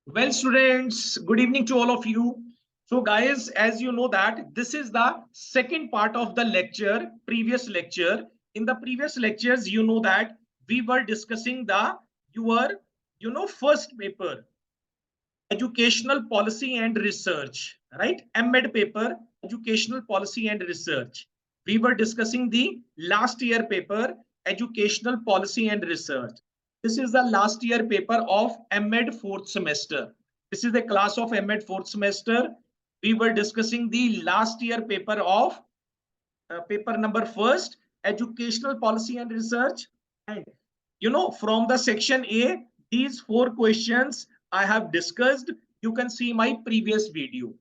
Well, students, good evening to all of you. So, guys, as you know that this is the second part of the lecture, previous lecture. In the previous lectures, you know that we were discussing the your, first paper, educational policy and research, right? MEd paper, educational policy and research. We were discussing the last year paper, educational policy and research. This is the last year paper of MEd fourth semester. This is the class of MEd fourth semester. We were discussing the last year paper of paper number first, educational policy and research. And from the section A, these four questions I have discussed. You can see my previous video,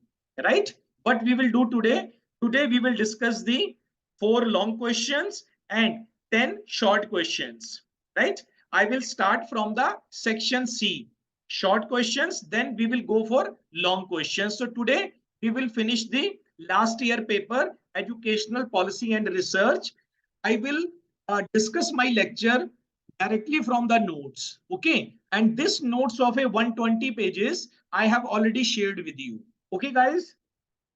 right? What we will do today? Today we will discuss the four long questions and 10 short questions, right? I will start from the section C, short questions, then we will go for long questions. So today we will finish the last year paper, educational policy and research. I will discuss my lecture directly from the notes. Okay. And this notes of a 120 pages, I have already shared with you. Okay, guys.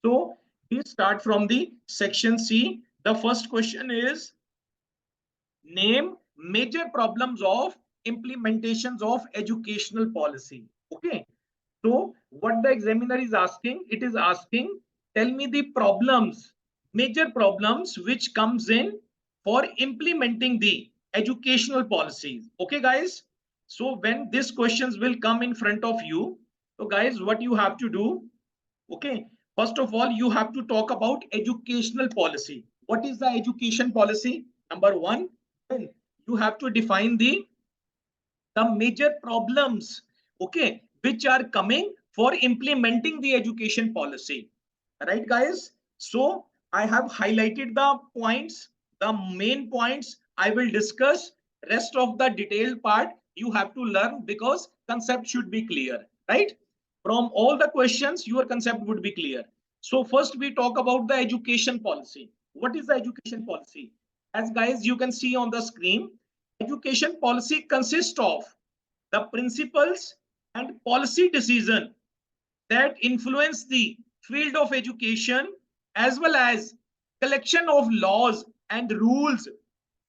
So we start from the section C. The first question is name major problems of implementations of educational policy. Okay. So what the examiner is asking, it is asking, tell me the problems, major problems which comes in for implementing the educational policies. Okay, guys. So when these questions will come in front of you, so guys, what you have to do, okay, first of all, you have to talk about educational policy. What is the education policy? Number one, then you have to define the major problems, okay, which are coming for implementing the education policy, right, guys? So I have highlighted the points, the main points. I will discuss. Rest of the detailed part you have to learn, because concept should be clear, right? From all the questions your concept would be clear. So first we talk about the education policy. What is the education policy? As guys you can see on the screen, education policy consists of the principles and policy decision that influence the field of education, as well as collection of laws and rules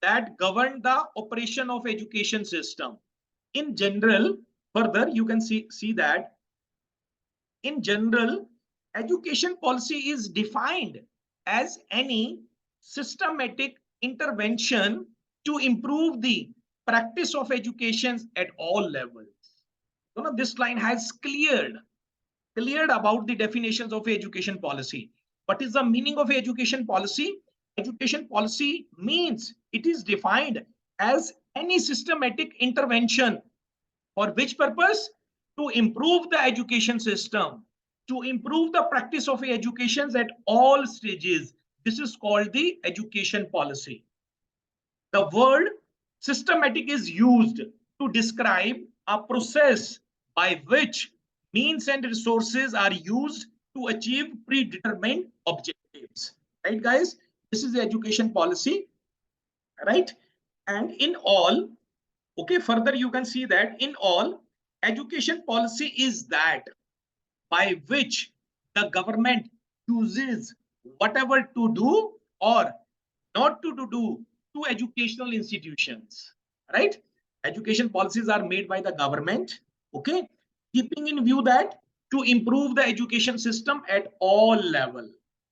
that govern the operation of education system. In general, further you can see that in general, education policy is defined as any systematic intervention to improve the practice of education at all levels. This line has cleared about the definitions of education policy. What is the meaning of education policy? Education policy means it is defined as any systematic intervention. For which purpose? To improve the education system, to improve the practice of education at all stages. This is called the education policy. The word systematic is used to describe a process by which means and resources are used to achieve predetermined objectives. Right, guys? This is the education policy, right? And in all, okay, further you can see that in all, education policy is that by which the government chooses whatever to do or not to do to educational institutions, right? Education policies are made by the government, okay, keeping in view that to improve the education system at all level,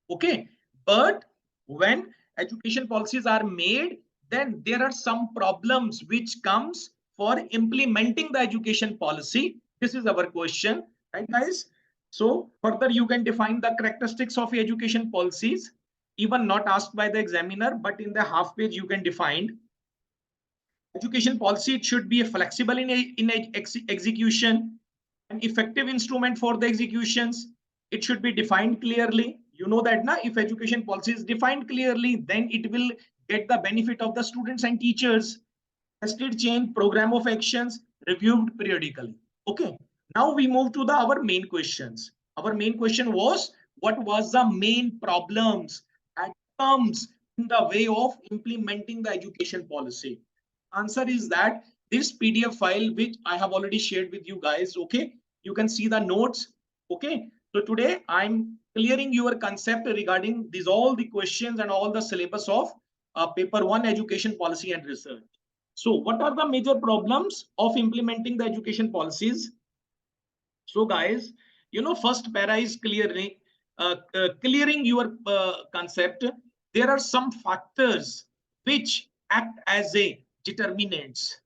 okay. But when education policies are made, then there are some problems which comes for implementing the education policy. This is our question, right, guys? So further you can define the characteristics of education policies, even not asked by the examiner, but in the half page you can define. Education policy, it should be flexible in execution, an effective instrument for the executions. It should be defined clearly. You know that now, if education policy is defined clearly, then it will get the benefit of the students and teachers. Tested change, program of actions, reviewed periodically. Okay. Now we move to our main questions. Our main question was, what was the main problems that comes in the way of implementing the education policy? Answer is that this PDF file which I have already shared with you guys, okay, You can see the notes. Okay, so today I'm clearing your concept regarding these all the questions and all the syllabus of paper 1 education policy and research. So what are the major problems of implementing the education policies? So guys, first para is clearing your concept. There are some factors which act as a determinants.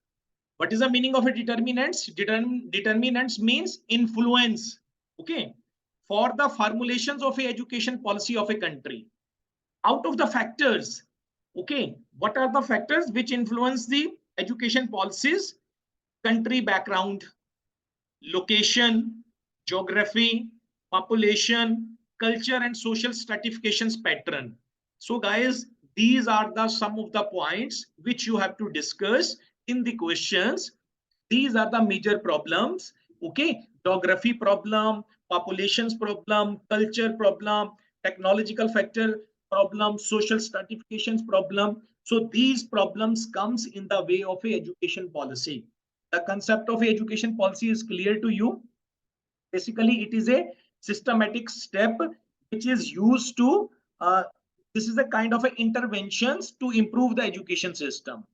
What is the meaning of a determinants? Determinants means influence, okay, for the formulations of a education policy of a country. Out of the factors, okay, what are the factors which influence the education policies? Country background, location, geography, population, culture, and social stratifications pattern. So guys, these are the some of the points which you have to discuss in the questions. These are the major problems. Okay, geography problem, populations problem, culture problem, technological factor problem, social stratifications problem. So these problems comes in the way of a education policy. The concept of education policy is clear to you. Basically, it is a systematic step which is used to, this is a kind of a interventions to improve the education system,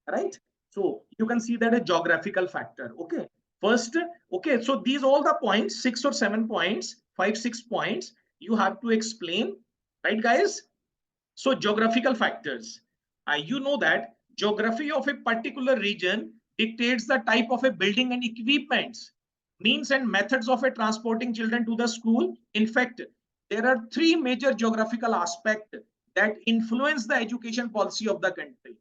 right? So you can see that a geographical factor. Okay, first, okay, so these all the points, 6 or 7 points, 5, 6 points, you have to explain, right, guys? So geographical factors. You know that geography of a particular region dictates the type of a building and equipments, means and methods of a transporting children to the school. In fact, there are 3 major geographical aspects that influence the education policy of the country.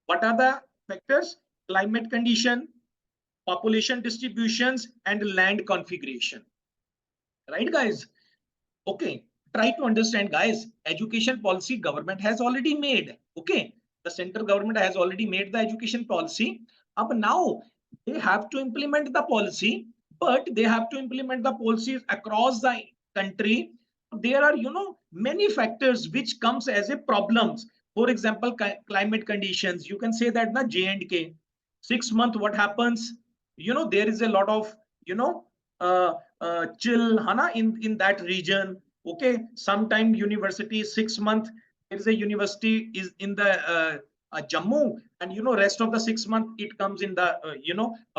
What are the factors? Climate condition, population distributions, and land configuration. Right, guys? Okay, try to understand, guys. Education policy government has already made. Okay, the central government has already made the education policy. Up now they have to implement the policy, but they have to implement the policies across the country. There are many factors which comes as a problems. For example, climate conditions. You can say that the J&K 6 month what happens. There is a lot of chill hana in that region. Okay, sometime university 6 month, there is a university is in the Jammu, and rest of the 6 month it comes in the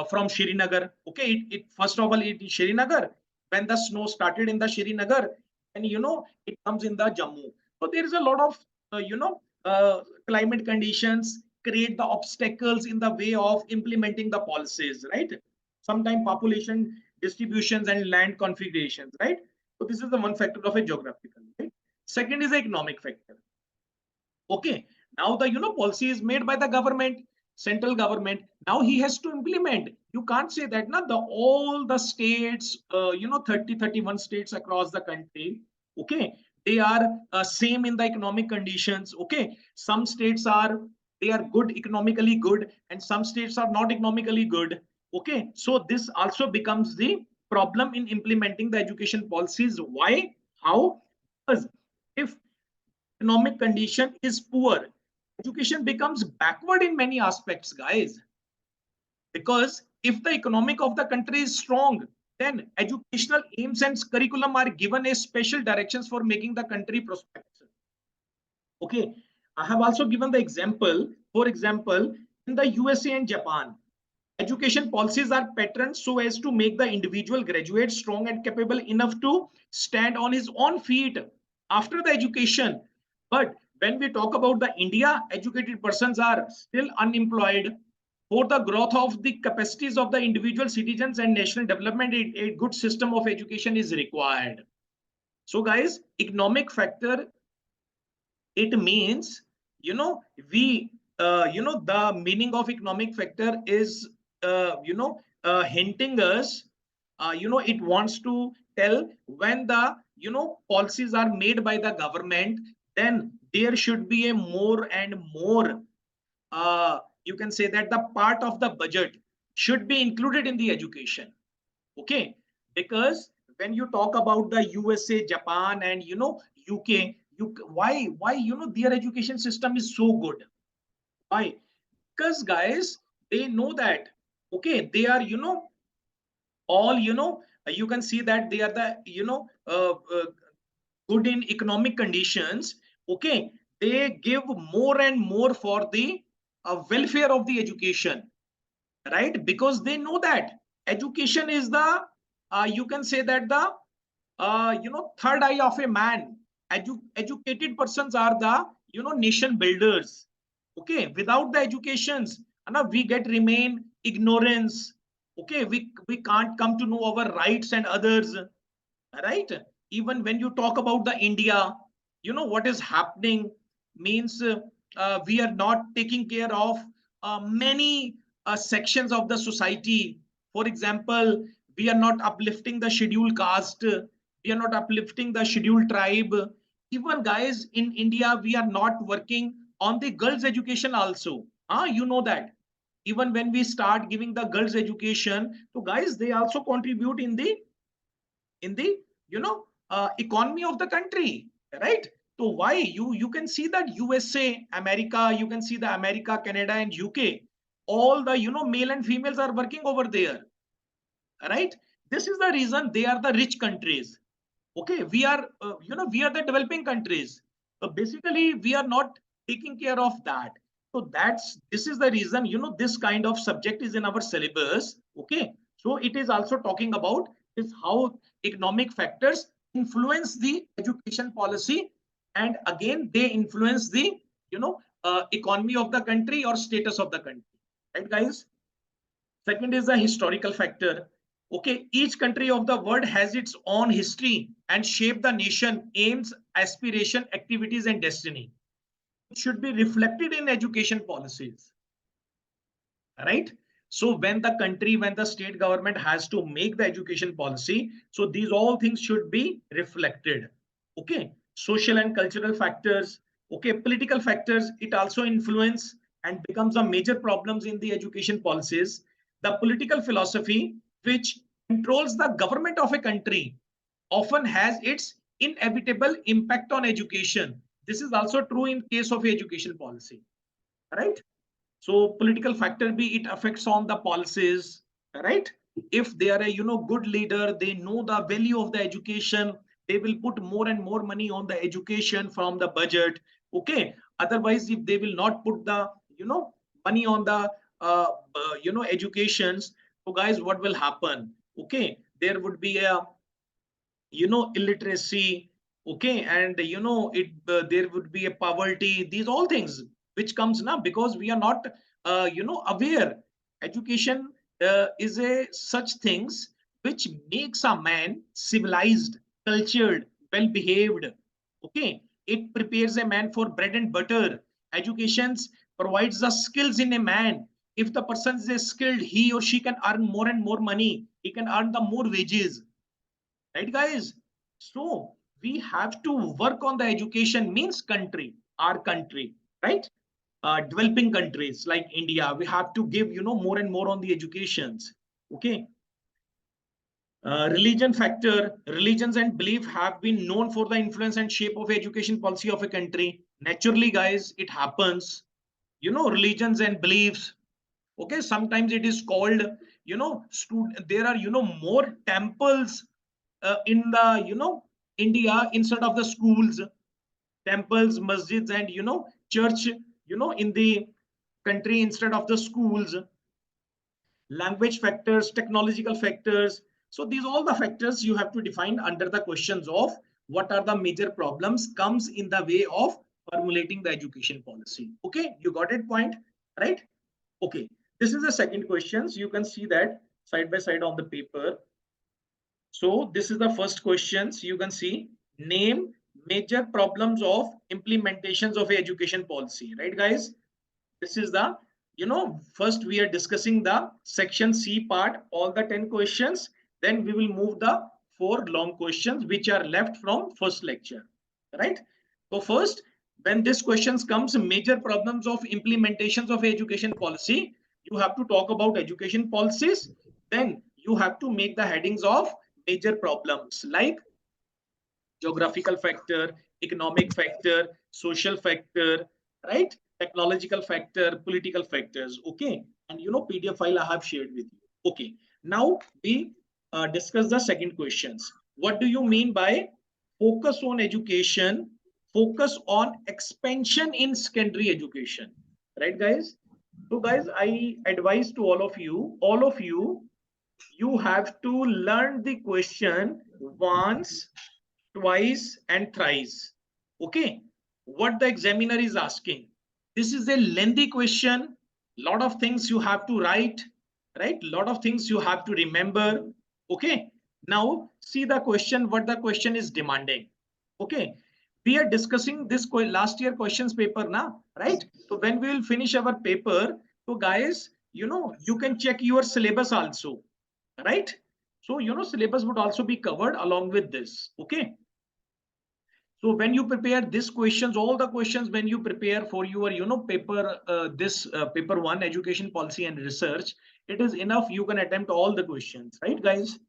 from Srinagar. Okay, it first of all it is Srinagar. When the snow started in the Srinagar, and it comes in the Jammu. So there is a lot of climate conditions create the obstacles in the way of implementing the policies, right? Sometimes population distributions and land configurations, right? So this is the one factor of a geographical, right? Second is the economic factor. Okay, now the policy is made by the government, central government. Now he has to implement. You can't say that now the all the states, 30, 31 states across the country. Okay, they are same in the economic conditions. Okay, some states are, they are good, economically good, and some states are not economically good. Okay, so this also becomes the problem in implementing the education policies. Why? How? Because if economic condition is poor, education becomes backward in many aspects, guys. Because if the economic of the country is strong, then educational aims and curriculum are given a special directions for making the country prosperous. Okay, I have also given the example. For example, in the USA and Japan, education policies are patterned so as to make the individual graduate strong and capable enough to stand on his own feet after the education. But when we talk about the India, educated persons are still unemployed. For the growth of the capacities of the individual citizens and national development, a good system of education is required. So guys, economic factor, it means, we the meaning of economic factor is hinting us, it wants to tell when the policies are made by the government, then there should be a more and more, you can say that the part of the budget should be included in the education. Okay, because when you talk about the USA, Japan, and UK, why their education system is so good? Why? Because guys, they know that, okay, they are all you can see that they are the, good in economic conditions. Okay, they give more and more for the welfare of the education, right? Because they know that education is the, you can say that the, third eye of a man. Educated persons are the, nation builders. Okay, without the educations, we get remain ignorance. Okay, we can't come to know our rights and others, right? Even when you talk about the India, what is happening means, we are not taking care of many sections of the society. For example, we are not uplifting the scheduled caste, we are not uplifting the scheduled tribe. Even guys in India, we are not working on the girls education also. You know that even when we start giving the girls education, so guys, they also contribute in the, economy of the country, right? So why you can see that USA, America, you can see the America, Canada and UK, all the, male and females are working over there, right? This is the reason they are the rich countries. Okay, we are, we are the developing countries. So basically we are not taking care of that. So this is the reason, this kind of subject is in our syllabus. Okay, so it is also talking about is how economic factors influence the education policy, and again they influence the, economy of the country or status of the country, right guys? Second is the historical factor. Okay, each country of the world has its own history and shape the nation aims, aspiration, activities and destiny. It should be reflected in education policies, right? So when the state government has to make the education policy, so these all things should be reflected. Okay, social and cultural factors, okay, political factors, it also influence and becomes a major problems in the education policies. The political philosophy which controls the government of a country often has its inevitable impact on education. This is also true in case of education policy, right? So political factor B, it affects on the policies, right? If they are a, good leader, they know the value of the education, they will put more and more money on the education from the budget. Okay, otherwise if they will not put the, money on the, educations, so guys, what will happen? Okay, there would be a, illiteracy. Okay, and it, there would be a poverty, these all things which comes now because we are not, aware. Education is a such things which makes a man civilized, cultured, well behaved. Okay, it prepares a man for bread and butter. Education provides the skills in a man. If the person is skilled, he or she can earn more and more money, he can earn the more wages, right guys? So we have to work on the education means country, our country, right? Developing countries like India, we have to give, more and more on the educations. Okay, religion factor, religions and belief have been known for the influence and shape of education policy of a country. Naturally guys, it happens, religions and beliefs. Okay, sometimes it is called, there are, more temples in the, India instead of the schools. Temples, masjids and, church, in the country instead of the schools. Language factors, technological factors. So these all the factors you have to define under the questions of what are the major problems comes in the way of formulating the education policy. Okay, you got it point, right? Okay, this is the second questions. You can see that side by side on the paper. So this is the first questions. You can see name major problems of implementations of education policy, right guys? This is the, first we are discussing the section C part, all the 10 questions. Then we will move the 4 long questions which are left from first lecture, right? So first, when this questions comes major problems of implementations of education policy, you have to talk about education policies. Then you have to make the headings of major problems like geographical factor, economic factor, social factor, right? Technological factor, political factors. Okay, and PDF file I have shared with you. Okay, now we discuss the second questions. What do you mean by focus on education, focus on expansion in secondary education? Right, guys? So, guys, I advise to all of you have to learn the question once, twice, and thrice. Okay, what the examiner is asking. This is a lengthy question. Lot of things you have to write, right? Lot of things you have to remember. Okay, now see the question, what the question is demanding. Okay, we are discussing this last year questions paper now, right? So when we will finish our paper, so guys, you can check your syllabus also, right? So syllabus would also be covered along with this. Okay, so when you prepare these questions, all the questions, when you prepare for your paper, this paper 1, education policy and research, it is enough. You can attempt all the questions, right, guys?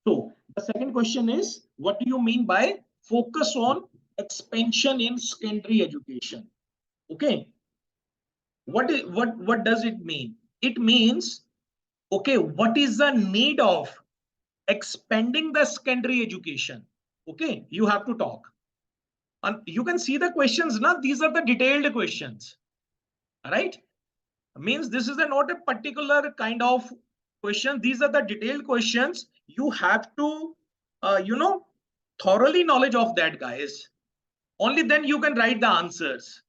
So the second question is, what do you mean by focus on expansion in secondary education? Okay, what does it mean? It means, okay, what is the need of expanding the secondary education? Okay, you have to talk. And you can see the questions now. These are the detailed questions, right? Means this is not a particular kind of question. These are the detailed questions. You have to, thoroughly knowledge of that, guys. Only then you can write the answers,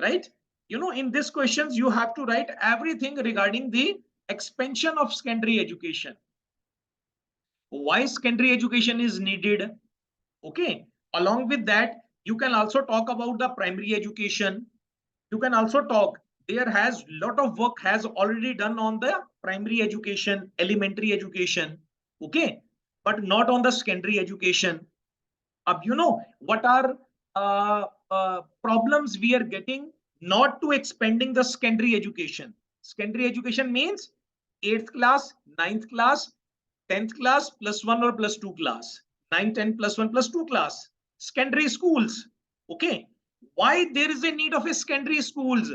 right? In these questions, you have to write everything regarding the expansion of secondary education. Why secondary education is needed? Okay, along with that, you can also talk about the primary education. You can also talk, there has lot of work has already done on the primary education, elementary education. Okay, but not on the secondary education. What are problems we are getting not to expanding the secondary education? Secondary education means 8th class, 9th class, 10th class plus 1 or plus 2 class, 9, 10 plus 1 plus 2 class, secondary schools. Okay, why there is a need of a secondary schools?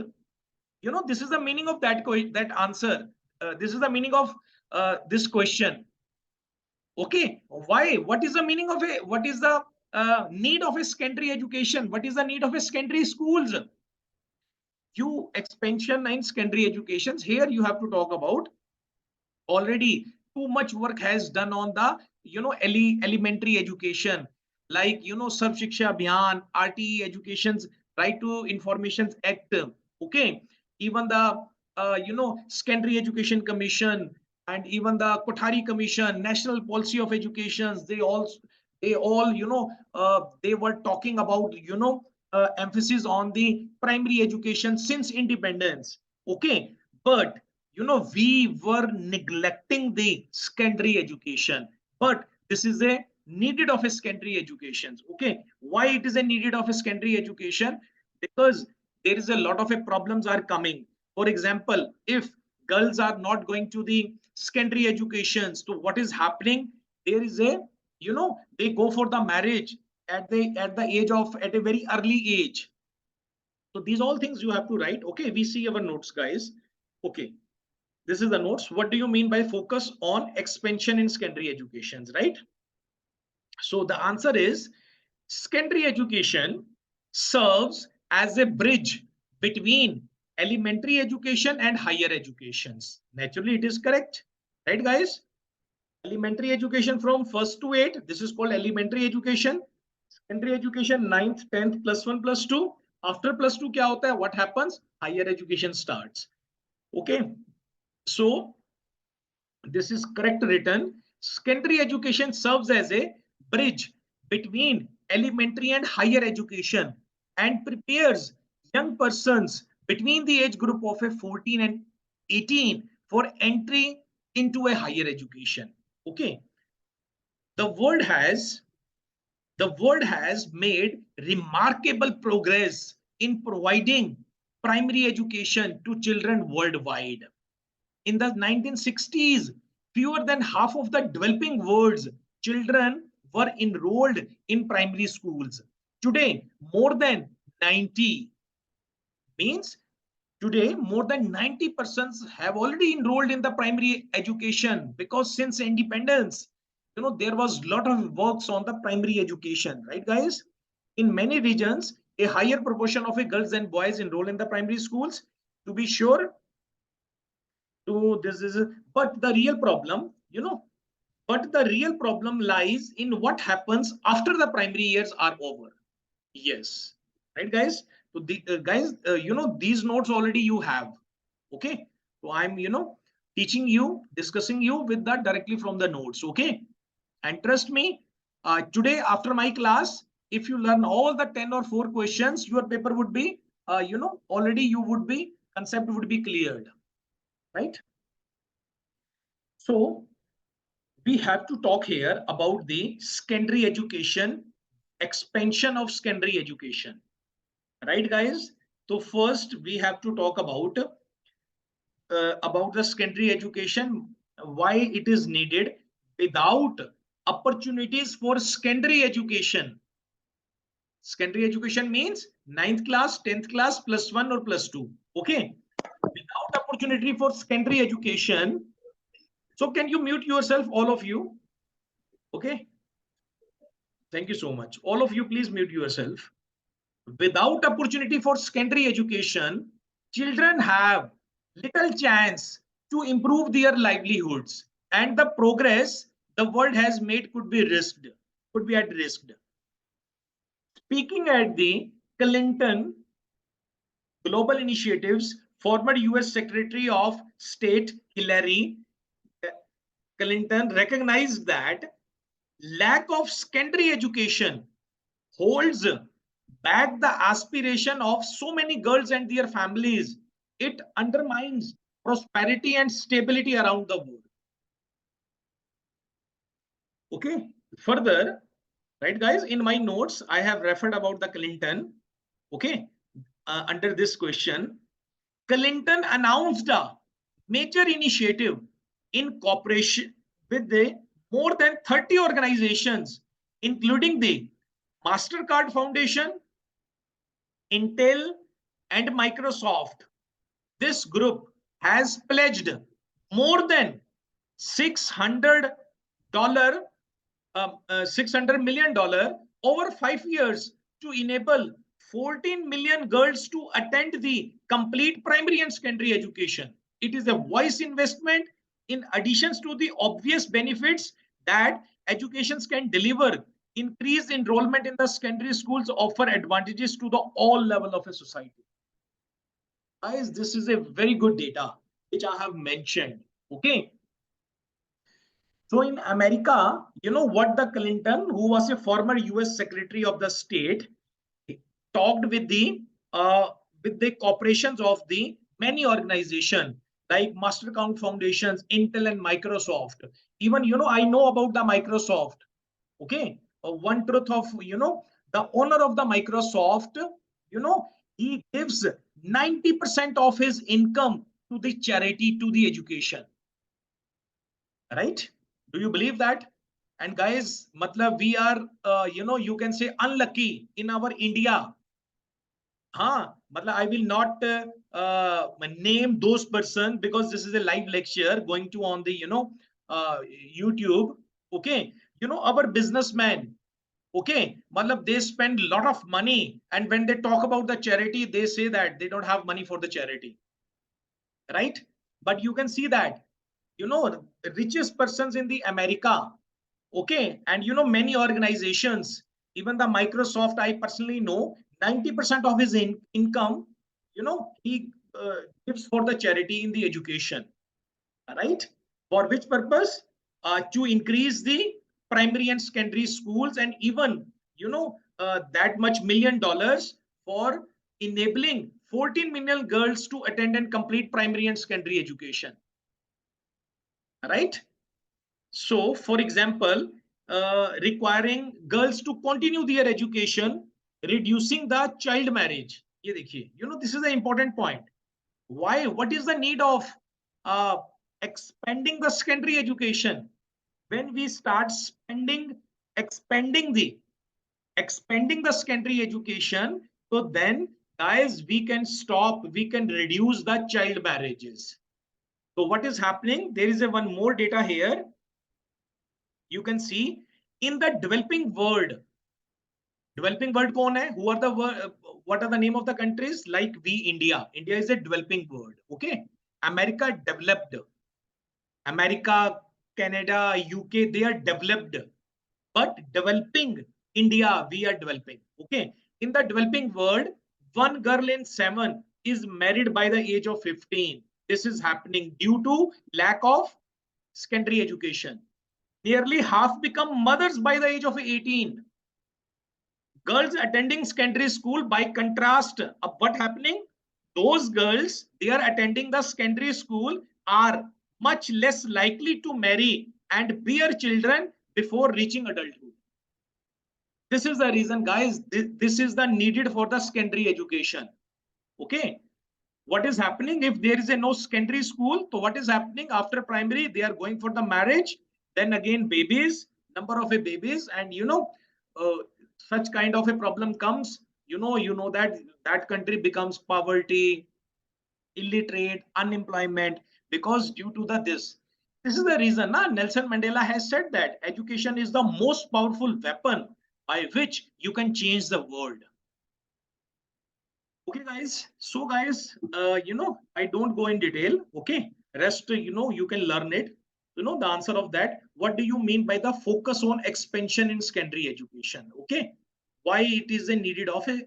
This is the meaning of that answer. This is the meaning of this question. Okay, why? What is the meaning of a, what is the need of a secondary education? What is the need of a secondary schools? You expansion in secondary educations, here you have to talk about, already too much work has done on the elementary education, like Sarv Shiksha Abhiyan, RTE education's Right to Information Act. Okay, even the secondary education commission, and even the Kothari commission, national policy of education, they all they were talking about emphasis on the primary education since independence. Okay, but we were neglecting the secondary education. But this is a needed of a secondary education. Okay, why it is a needed of a secondary education? Because there is a lot of problems are coming. For example, if girls are not going to the secondary education, so what is happening? There is a, they go for the marriage at the age of, at a very early age. So these all things you have to write. Okay, we see our notes, guys. Okay, this is the notes. What do you mean by focus on expansion in secondary educations, right? So the answer is, secondary education serves as a bridge between elementary education and higher educations. Naturally, it is correct, right, guys? Elementary education from 1st to 8, this is called elementary education. Secondary education 9th, 10th plus 1 plus 2. After plus 2 kya hota hai? What happens? Higher education starts. Okay, so this is correct written. Secondary education serves as a bridge between elementary and higher education and prepares young persons between the age group of a 14 and 18 for entry into a higher education. Okay, the world has made remarkable progress in providing primary education to children worldwide. In the 1960s, fewer than half of the developing world's children were enrolled in primary schools. Today, more than 90, means Today, more than 90% have already enrolled in the primary education, because since independence, there was a lot of works on the primary education, right, guys? In many regions, a higher proportion of girls and boys enroll in the primary schools. To be sure, to this is, but the real problem, but the real problem lies in what happens after the primary years are over. Yes, right, guys. So the guys, these notes already you have. Okay, so I'm teaching you, discussing you with that directly from the notes. Okay, and trust me, today after my class, if you learn all the 10 or 4 questions, your paper would be already you would be concept would be cleared, right? So we have to talk here about the secondary education, expansion of secondary education, right, guys? So first we have to talk about the secondary education, why it is needed. Without opportunities for secondary education, secondary education means 9th class, 10th class, +1 or +2. Okay, without opportunity for secondary education, so can you mute yourself, all of you? Okay, thank you so much. All of you, please mute yourself. Without opportunity for secondary education, children have little chance to improve their livelihoods, and the progress the world has made could be at risk. Speaking at the Clinton Global Initiatives, former US Secretary of State Hillary Clinton recognized that lack of secondary education holds back the aspiration of so many girls and their families. It undermines prosperity and stability around the world. Okay, further, right, guys, in my notes, I have referred about the Clinton. Okay, under this question, Clinton announced a major initiative in cooperation with the more than 30 organizations, including the MasterCard Foundation, Intel, and Microsoft. This group has pledged more than $600 $600 million over 5 years to enable 14 million girls to attend the complete primary and secondary education. It is a wise investment in addition to the obvious benefits that educations can deliver. Increased enrollment in the secondary schools offer advantages to the all level of a society. Guys, this is a very good data which I have mentioned. Okay, so in America, you know what, the Clinton, who was a former US Secretary of the State, talked with the corporations of the many organizations like Mastercard Foundations, Intel, and Microsoft. Even I know about the Microsoft. Okay, one truth of the owner of the Microsoft, he gives 90% of his income to the charity, to the education. Right? Do you believe that? And guys, matlab we are, you can say unlucky in our India. Matlab I will not name those person because this is a live lecture going to on the, YouTube. Okay. Our businessmen, okay, matlab they spend a lot of money. And when they talk about the charity, they say that they don't have money for the charity. Right? But you can see that, richest persons in the America, okay, and many organizations, even the Microsoft, I personally know 90% of his income, he gives for the charity in the education. Right? For which purpose? To increase the primary and secondary schools, and even that much $1 million for enabling 14 million girls to attend and complete primary and secondary education. Right? So, for example, requiring girls to continue their education, reducing the child marriage. ये देखिए, this is an important point. Why? What is the need of uh, expanding the secondary education? When we start expanding the secondary education, so then guys, we can stop, we can reduce the child marriages. So what is happening? There is a one more data here. You can see in the developing world. Developing world कौन है? Who are the what are the name of the countries? Like we, India. India is a developing world. Okay. America developed. America, Canada, UK, they are developed. But developing India, we are developing. Okay. In the developing world, 1 girl in 7 is married by the age of 15. This is happening due to lack of secondary education. Nearly half become mothers by the age of 18. Girls attending secondary school, by contrast, what happening? Those girls, they are attending the secondary school, are much less likely to marry and bear children before reaching adulthood. This is the reason, guys. This is the needed for the secondary education. Okay. What is happening if there is a no secondary school? So what is happening after primary? They are going for the marriage. Then again, babies, number of a babies, and such kind of a problem comes. You know that country becomes poverty, illiterate, unemployment, because due to this. This is the reason Nelson Mandela has said that education is the most powerful weapon by which you can change the world. Okay, guys. So, guys, I don't go in detail. Okay, rest, you can learn it. The answer of that. What do you mean by the focus on expansion in secondary education? Okay, why it is a needed of a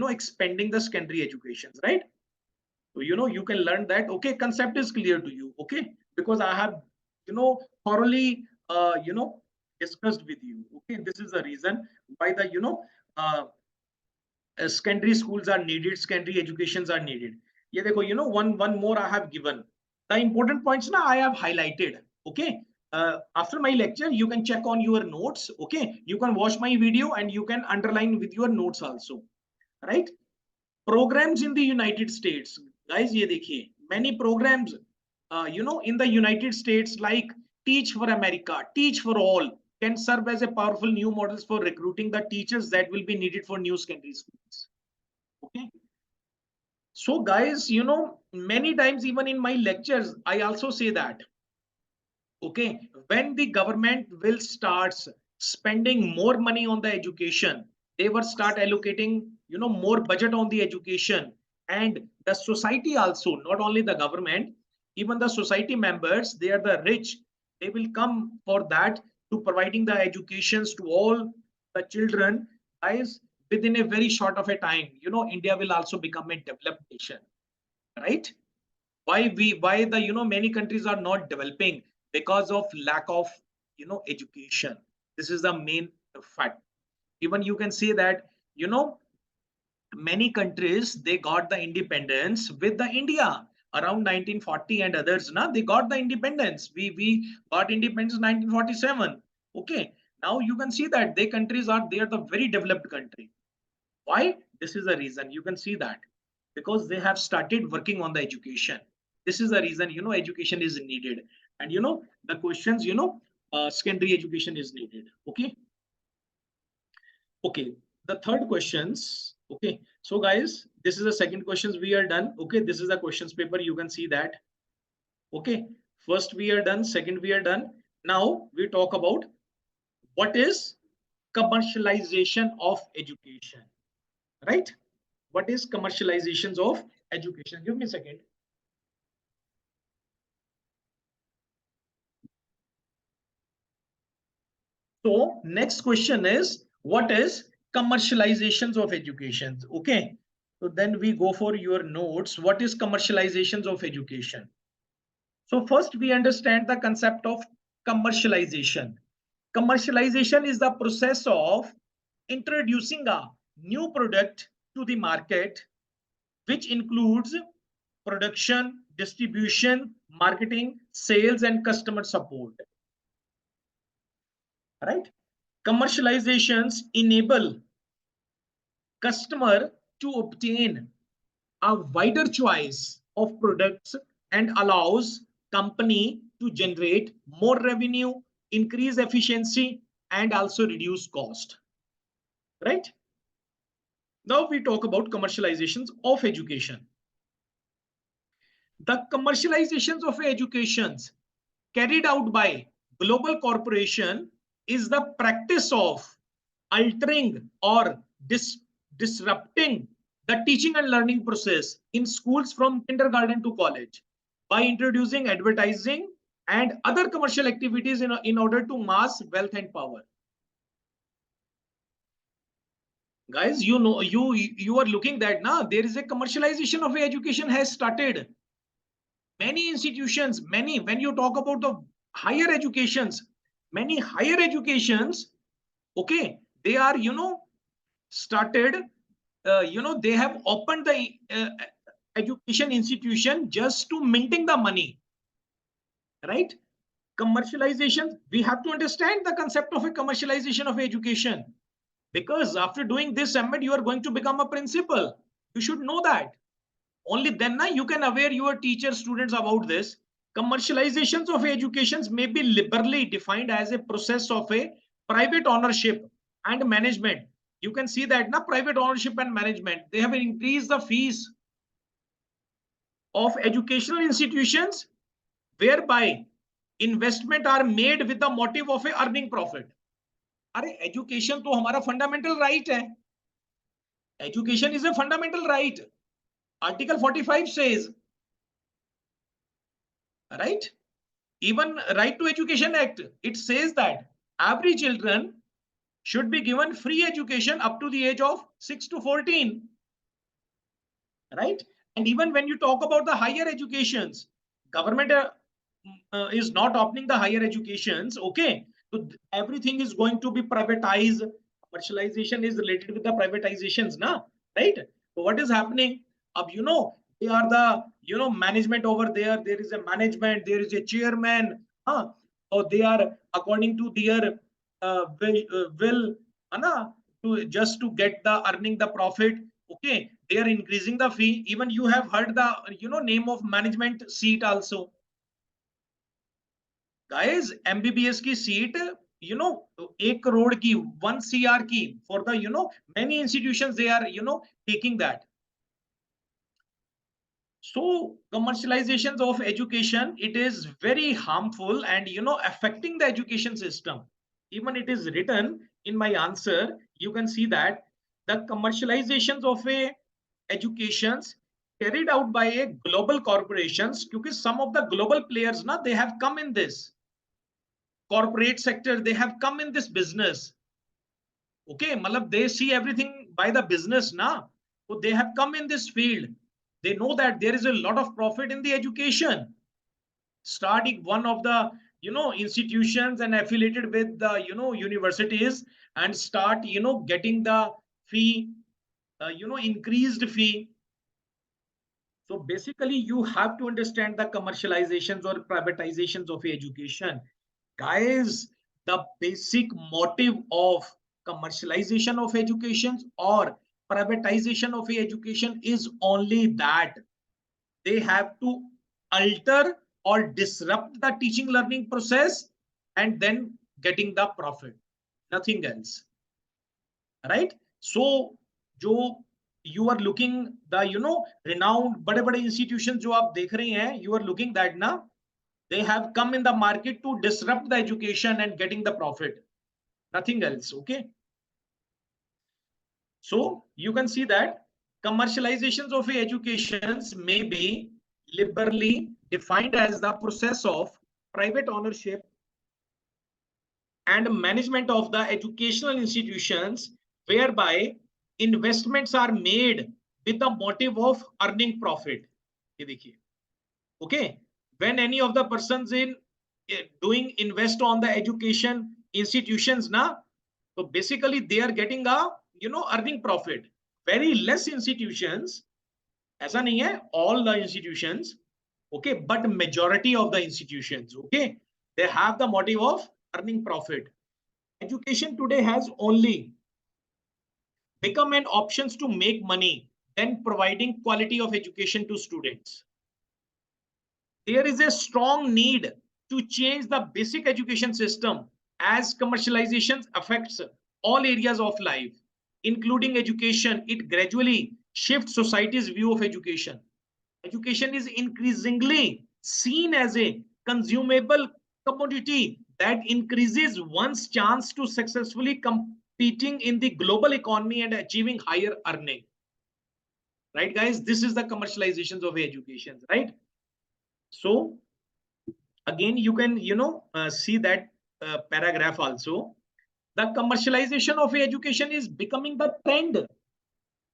expanding the secondary educations, right? So you can learn that. Okay, concept is clear to you. Okay, because I have thoroughly discussed with you. Okay, this is the reason why the uh, secondary schools are needed, secondary educations are needed. ये देखो, one more I have given. The important points now I have highlighted. Okay. After my lecture, you can check on your notes. Okay. You can watch my video and you can underline with your notes also. Right. Programs in the United States. Guys, ये देखिए. Many programs, in the United States, like Teach for America, Teach for All, can serve as a powerful new models for recruiting the teachers that will be needed for new secondary schools. Okay. So guys, many times even in my lectures, I also say that, okay, when the government will start spending more money on the education, they will start allocating, more budget on the education, and the society also, not only the government, even the society members, they are the rich, they will come for that, to providing the educations to all the children. Guys, within a very short of a time, India will also become a developed nation, right? Why the many countries are not developing? Because of lack of education. This is the main fact. Even you can say that many countries, they got the independence with the India around 1940 and others. Now they got the independence. We got independence 1947. Okay, now you can see that they are the very developed country. Why? This is the reason. You can see that because they have started working on the education. This is the reason, education is needed. And, the questions, secondary education is needed. Okay. Okay. The third questions. Okay. So guys, this is the second questions we are done. Okay. This is the questions paper. You can see that. Okay. First we are done. Second we are done. Now we talk about what is commercialization of education, right? What is commercializations of education? Give me a second. So next question is, what is commercializations of education? Okay. So then we go for your notes. What is commercializations of education? So first we understand the concept of commercialization. Commercialization is the process of introducing a new product to the market, which includes production, distribution, marketing, sales, and customer support. Right? Commercializations enable customer to obtain a wider choice of products and allows company to generate more revenue, increase efficiency, and also reduce cost. Right? Now we talk about commercializations of education. The commercializations of educations carried out by global corporation is the practice of altering or disrupting the teaching and learning process in schools from kindergarten to college by introducing advertising and other commercial activities in order to mass wealth and power. Guys, you know, you are looking that now there is a commercialization of education has started. Many institutions, many, when you talk about the higher educations, many higher educations, okay, they are, you know, started, you know, they have opened the education institution just to minting the money, right? Commercialization, we have to understand the concept of a commercialization of education, because after doing this MBA, you are going to become a principal. You should know that. Only then you can aware your teacher students about this. Commercializations of educations may be liberally defined as a process of a private ownership and management. You can see that now private ownership and management, they have increased the fees of educational institutions whereby investment are made with the motive of a earning profit. अरे education तो हमारा fundamental right है. Education is a fundamental right. Article 45 says, right? Even Right to Education Act, it says that every children should be given free education up to the age of 6 to 14, right? And even when you talk about the higher educations, government is not opening the higher educations, okay? So everything is going to be privatized. Commercialization is related with the privatizations, na, right? So what is happening? You know, they are the, you know, management over there. There is a management, there is a chairman, or they are according to their will, to just to get the earning the profit. Okay, they are increasing the fee. Even you have heard the, you know, name of management seat also. Guys, MBBS की seat, you know, 1 crore की, 1 CR की, for the, you know, many institutions they are, you know, taking that. So commercializations of education, it is very harmful and, you know, affecting the education system. Even it is written in my answer, you can see that the commercializations of a educations carried out by a global corporations, because some of the global players now they have come in this corporate sector, they have come in this business. Okay, malab they see everything by the business now, so they have come in this field. They know that there is a lot of profit in the education. Starting one of the, you know, institutions and affiliated with the, you know, universities, and start, you know, getting the fee, you know, increased fee. So basically you have to understand the commercializations or privatizations of education. Guys, the basic motive of commercialization of education or privatization of education is only that they have to alter or disrupt the teaching learning process and then getting the profit, nothing else, right? So जो you are looking the, you know, renowned बड़े बड़े institutions जो आप देख रहे हैं, you are looking that ना, they have come in the market to disrupt the education and getting the profit, nothing else. Okay, so you can see that commercializations of educations may be liberally defined as the process of private ownership and management of the educational institutions whereby investments are made with the motive of earning profit. ये देखिए, okay, when any of the persons in doing invest on the education institutions now, so basically they are getting a, you know, earning profit. Very less institutions, ऐसा नहीं है, all the institutions, okay, but majority of the institutions, okay, they have the motive of earning profit. Education today has only become an option to make money than providing quality of education to students. There is a strong need to change the basic education system as commercialization affects all areas of life, including education, it gradually shifts society's view of education. Education is increasingly seen as a consumable commodity that increases one's chance to successfully competing in the global economy and achieving higher earning. Right, guys? This is the commercializations of education, right? So again, you can, see that paragraph also. The commercialization of education is becoming the trend.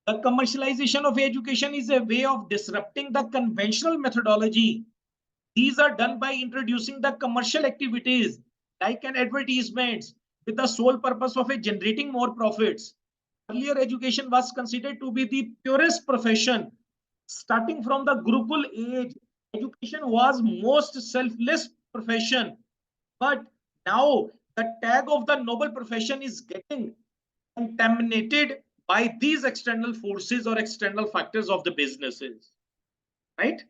The commercialization of education is a way of disrupting the conventional methodology. These are done by introducing the commercial activities like an advertisements with the sole purpose of generating more profits. Earlier education was considered to be the purest profession. Starting from the Gurukul age, education was most selfless profession. But now the tag of the noble profession is getting contaminated by these external forces or external factors of the businesses, right?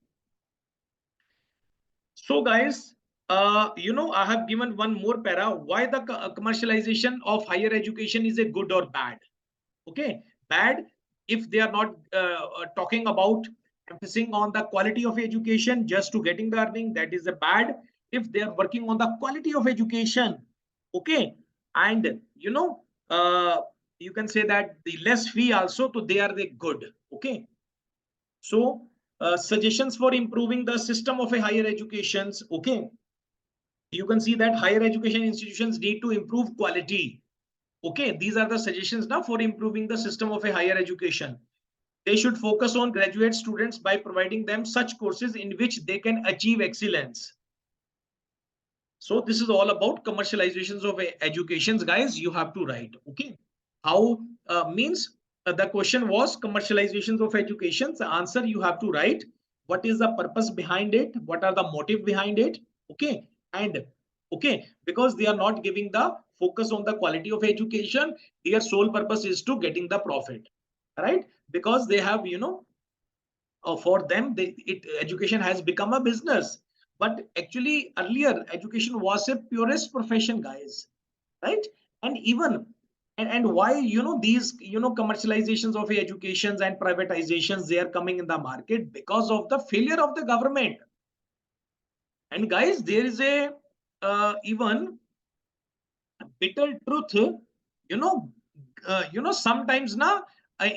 So guys, I have given one more para why the commercialization of higher education is a good or bad. Okay, bad if they are not talking about emphasizing on the quality of education just to getting the earning, that is a bad. If they are working on the quality of education, okay, and you can say that the less fee also, so they are the good. Okay, so suggestions for improving the system of a higher educations. Okay, you can see that higher education institutions need to improve quality. Okay, these are the suggestions now for improving the system of a higher education. They should focus on graduate students by providing them such courses in which they can achieve excellence. So this is all about commercializations of educations, guys. You have to write. Okay, how means the question was commercializations of education. The answer you have to write. What is the purpose behind it? What are the motive behind it? Okay, and okay, because they are not giving the focus on the quality of education, their sole purpose is to getting the profit, right? Because they have, for them, education has become a business. But actually, earlier education was a purest profession, guys, right? And even and why these commercializations of educations and privatizations, they are coming in the market because of the failure of the government. And guys, there is a even bitter truth, you know sometimes now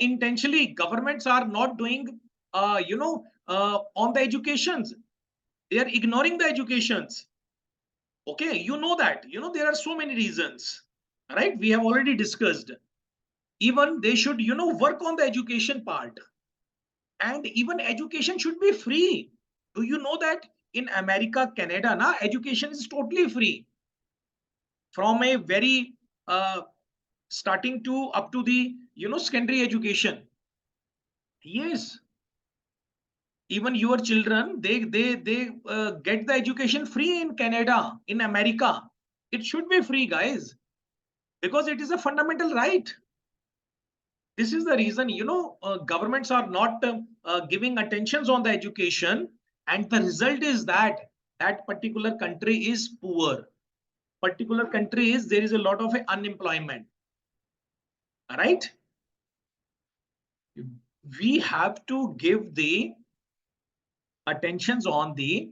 intentionally governments are not doing on the educations, they are ignoring the educations. Okay, that there are so many reasons, right? We have already discussed. Even they should work on the education part, and even education should be free. Do you know that in America, Canada, na education is totally free from a very starting to up to the secondary education. Yes, even your children, they get the education free in Canada, in America. It should be free, guys, because it is a fundamental right. This is the reason governments are not giving attentions on the education, and the result is that that particular country is poor. Particular country is, there is a lot of unemployment, right? We have to give the attentions on the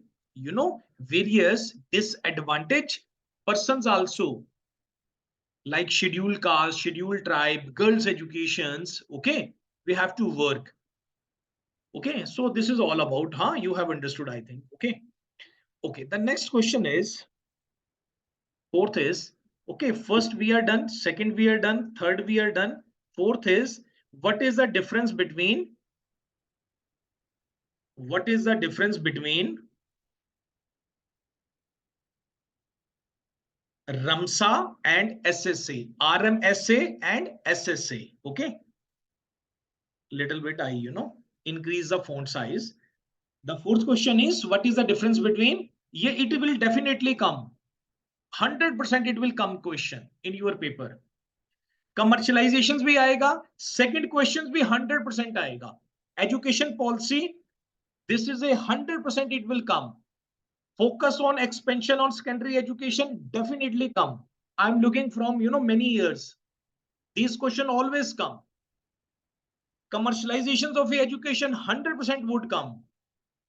various disadvantaged persons also, like scheduled caste, scheduled tribe, girls educations. Okay, we have to work. Okay, so this is all about, you have understood, I think. Okay, okay, the next question is, fourth is, okay, first we are done, second we are done, third we are done, fourth is, what is the difference between RAMSA and SSA, RMSA and SSA. Okay, little bit I increase the font size. The fourth question is, what is the difference between? Yeah, it will definitely come, 100% it will come question in your paper. Commercializations भी आएगा, second questions भी 100% आएगा. Education policy, this is a 100% it will come. Focus on expansion on secondary education, definitely come. I'm looking from many years. These questions always come. Commercializations of education 100% would come.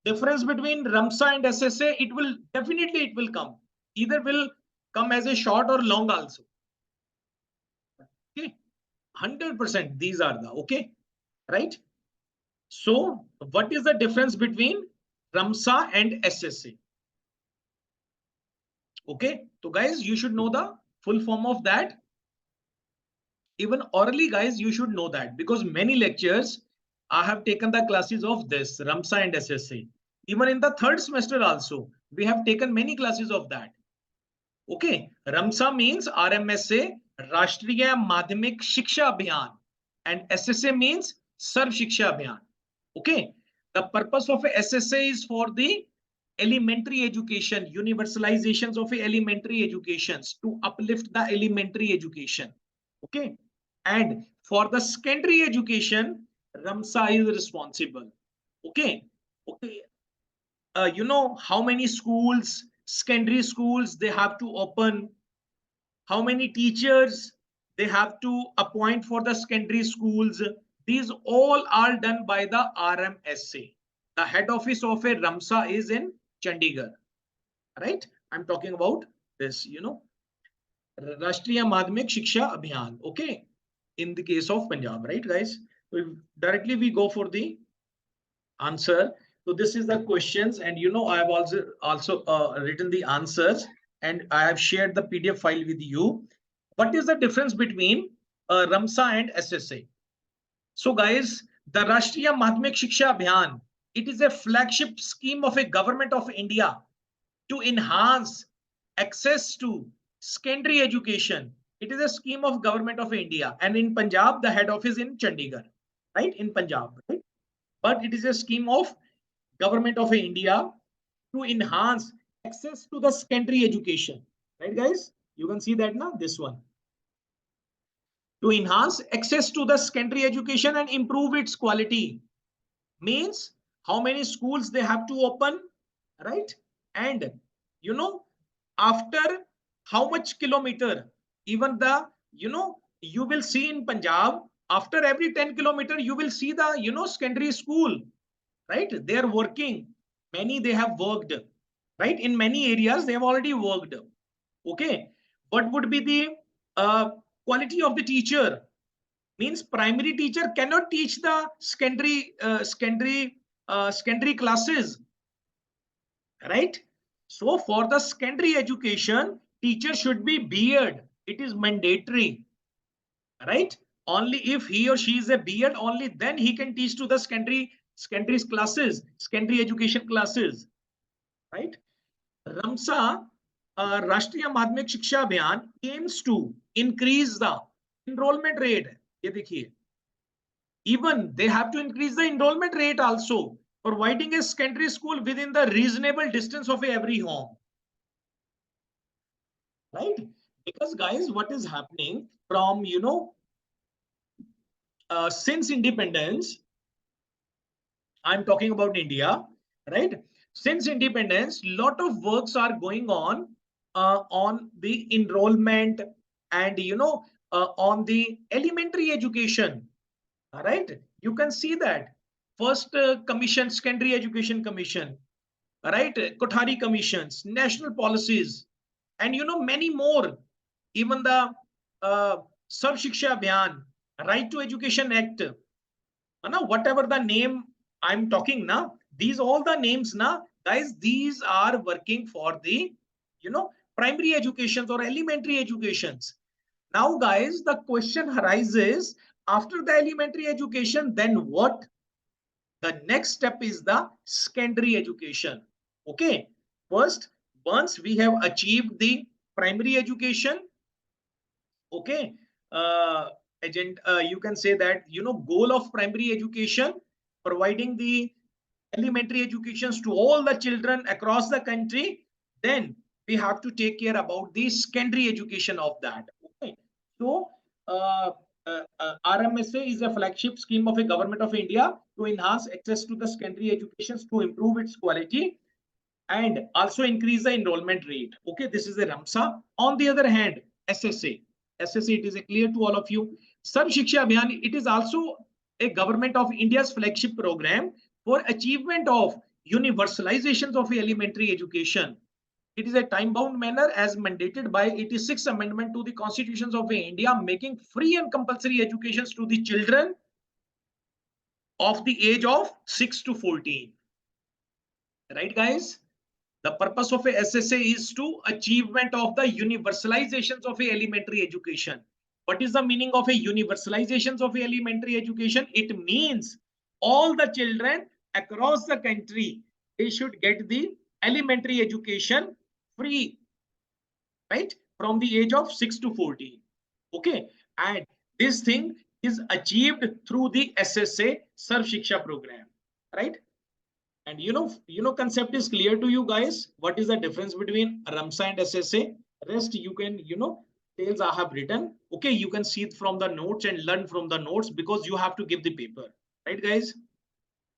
Difference between Ramsa and SSA, it will definitely come. Either will come as a short or long also. Okay, 100% these are the okay, right? So what is the difference between Ramsa and SSA? Okay, so guys, you should know the full form of that. Even orally, guys, you should know that, because many lectures I have taken the classes of this Ramsa and SSA. Even in the third semester also, we have taken many classes of that. Okay, Ramsa means RMSA, Rashtriya Madhyamik Shiksha Abhiyan, and SSA means Sarv Shiksha Abhiyan. Okay, the purpose of a SSA is for the elementary education, universalizations of elementary educations, to uplift the elementary education. Okay, and for the secondary education, Ramsa is responsible. Okay, okay. You know how many schools, secondary schools, they have to open, how many teachers they have to appoint for the secondary schools. These all are done by the RMSA. The head office of a Ramsa is in Chandigarh, right? I'm talking about this, you know, Rashtriya Madhyamik Shiksha Abhiyan. Okay, in the case of Punjab, right, guys? Directly we go for the answer. So this is the questions, and you know I have also written the answers, and I have shared the PDF file with you. What is the difference between Ramsa and SSA? So guys, the Rashtriya Madhyamik Shiksha Abhiyan, it is a flagship scheme of a government of India to enhance access to secondary education. It is a scheme of government of India, and in Punjab, the head office in Chandigarh, right? In Punjab, right? But it is a scheme of government of India to enhance access to the secondary education, right, guys? You can see that now, this one. To enhance access to the secondary education and improve its quality means how many schools they have to open, right? And you know, after how much kilometer, even the, you know, you will see in Punjab, after every 10 kilometer, you will see the, you know, secondary school, right? They are working. Many they have worked, right? In many areas, they have already worked. Okay. What would be the quality of the teacher? Means primary teacher cannot teach the secondary classes, right? So for the secondary education, teacher should be B.Ed. It is mandatory, right? Only if he or she is a B.Ed, only then he can teach to the secondary classes, secondary education classes, right? Ramsa, Rashtriya Madhyamik Shiksha Abhiyan, aims to increase the enrollment rate. ये देखिए, even they have to increase the enrollment rate also, providing a secondary school within the reasonable distance of every home, right? Because guys, what is happening from, you know, since independence, I'm talking about India, right? Since independence, lot of works are going on the enrollment, and you know, on the elementary education. All right, you can see that first commission, secondary education commission, right? Kothari commissions, national policies, and you know many more. Even the Sarv Shiksha Abhiyan, Right to Education Act, whatever the name I'm talking now, these all the names now, guys, these are working for the, you know, primary educations or elementary educations. Now, guys, the question arises, after the elementary education, then what? The next step is the secondary education. Okay. First, once we have achieved the primary education, okay, you can say that, you know, goal of primary education, providing the elementary educations to all the children across the country, then we have to take care about the secondary education of that. Okay. So RMSA is a flagship scheme of a government of India to enhance access to the secondary educations, to improve its quality, and also increase the enrollment rate. Okay, this is the Ramsa. On the other hand, SSA. SSA, it is clear to all of you. Sarv Shiksha Abhiyan, it is also a government of India's flagship program for achievement of universalizations of elementary education. It is a time-bound manner as mandated by 86th Amendment to the Constitutions of India, making free and compulsory educations to the children of the age of 6 to 14. Right, guys? The purpose of a SSA is to achievement of the universalizations of a elementary education. What is the meaning of a universalizations of a elementary education? It means all the children across the country, they should get the elementary education free, right? From the age of 6 to 14. Okay. And this thing is achieved through the SSA Sarv Shiksha program, right? And concept is clear to you guys. What is the difference between Ramsa and SSA? Rest you can, tales I have written. Okay, you can see it from the notes and learn from the notes because you have to give the paper, right, guys?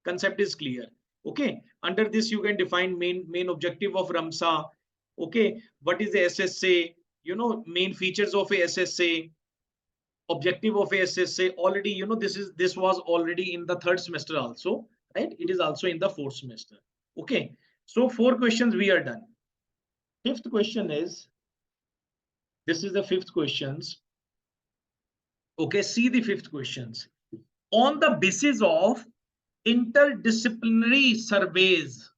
Concept is clear. Okay, under this you can define main objective of Ramsa. Okay, what is the SSA? Main features of a SSA, objective of a SSA. Already, this was already in the third semester also. Right? It is also in the fourth semester. Okay. So 4 questions we are done. Fifth question is, this is the fifth questions. Okay. See the fifth questions. On the basis of interdisciplinary surveys,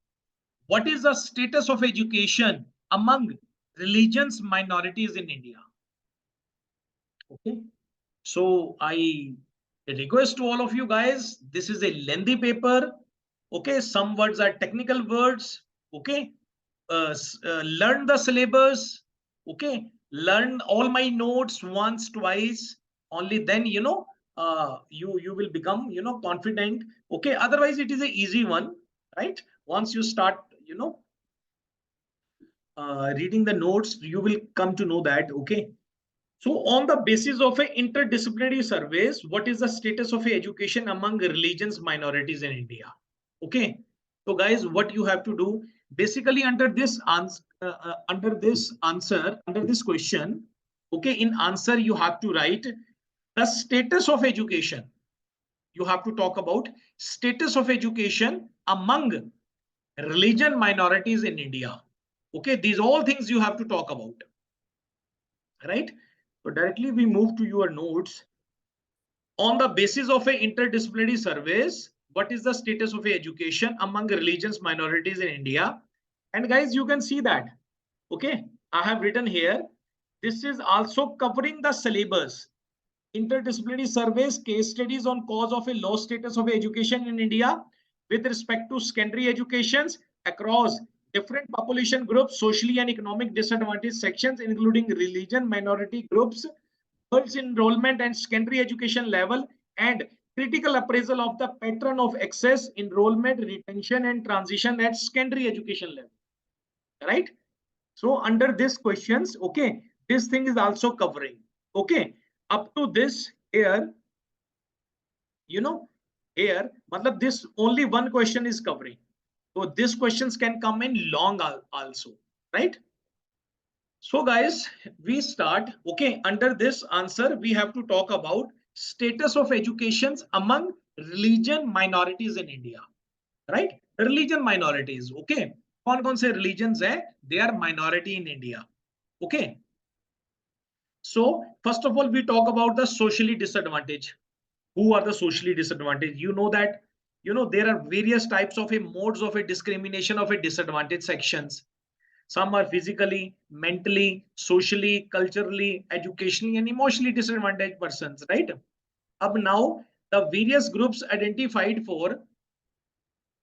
what is the status of education among religions minorities in India? Okay. So I request to all of you guys, this is a lengthy paper. Okay, some words are technical words. Okay, learn the syllabus. Okay, learn all my notes once, twice. Only then you will become confident. Okay, otherwise it is an easy one, right? Once you start reading the notes, you will come to know that. Okay. So on the basis of a interdisciplinary surveys, what is the status of education among religions minorities in India? Okay. So guys, what you have to do basically under this question, okay, in answer you have to write the status of education. You have to talk about status of education among religion minorities in India. Okay, these all things you have to talk about, right? So directly we move to your notes. On the basis of a interdisciplinary surveys, what is the status of education among religions minorities in India? And guys, you can see that. Okay, I have written here. This is also covering the syllabus. Interdisciplinary surveys, case studies on cause of a low status of education in India with respect to secondary educations across different population groups, socially and economic disadvantaged sections, including religion, minority groups, girls enrollment and secondary education level, and critical appraisal of the pattern of access, enrollment, retention, and transition at secondary education level. Right? So under this questions, okay, this thing is also covering. Okay, up to this here, here, matlab this only one question is covering. So these questions can come in long also, right? So guys, we start. Okay, under this answer, we have to talk about status of educations among religion minorities in India, right? Religion minorities. Okay, कौन-कौन से religions है? They are minority in India. Okay. So first of all, we talk about the socially disadvantaged. Who are the socially disadvantaged? You know that there are various types of modes of a discrimination of a disadvantaged sections. Some are physically, mentally, socially, culturally, educationally, and emotionally disadvantaged persons, right? Up now, the various groups identified for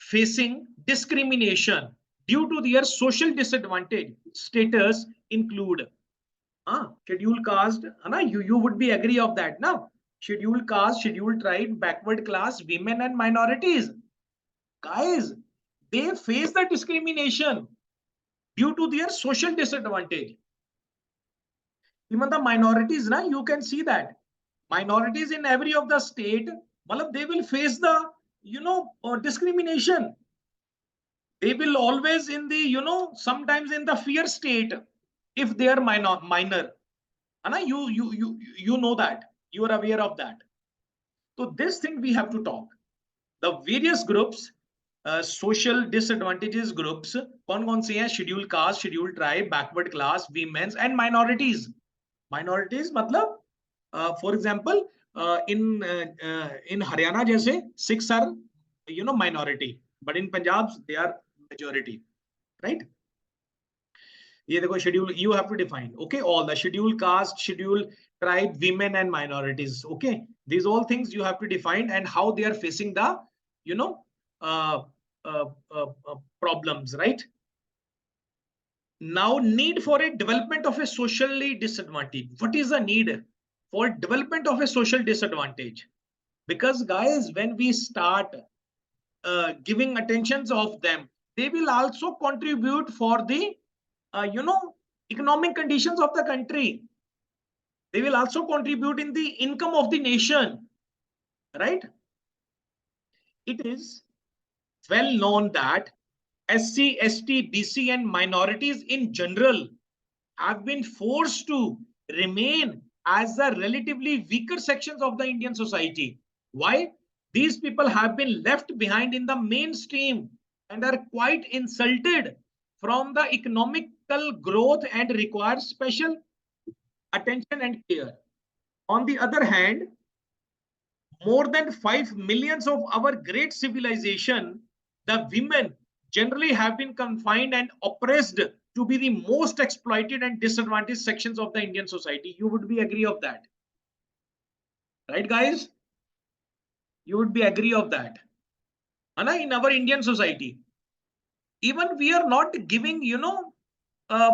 facing discrimination due to their social disadvantage status include scheduled caste. You would be agree of that now. Scheduled caste, scheduled tribe, backward class, women and minorities. Guys, they face the discrimination due to their social disadvantage. Even the minorities, you can see that minorities in every of the state, they will face the discrimination. They will always in the sometimes in the fear state if they are minor. Anna, you know that, you are aware of that. So this thing we have to talk. The various groups, social disadvantages groups, कौन से हैं? Scheduled caste, scheduled tribe, backward class, women's and minorities. Minorities मतलब for example in Haryana जैसे Sikhs are minority, but in Punjab they are majority, right? ये देखो schedule, you have to define, okay, all the scheduled caste, scheduled tribe, women and minorities, okay, these all things you have to define and how they are facing the you know uh, problems, right? Now, need for a development of a socially disadvantage. What is the need for development of a social disadvantage? Because guys, when we start giving attentions of them, they will also contribute for the economic conditions of the country. They will also contribute in the income of the nation, right? It is well known that SC, ST, BC and minorities in general have been forced to remain as the relatively weaker sections of the Indian society. Why? These people have been left behind in the mainstream and are quite insulted from the economical growth and require special attention and care. On the other hand, more than 5 millions of our great civilization, the women generally have been confined and oppressed to be the most exploited and disadvantaged sections of the Indian society. You would be agree of that, right, guys? You would be agree of that. Anna, in our Indian society, even we are not giving,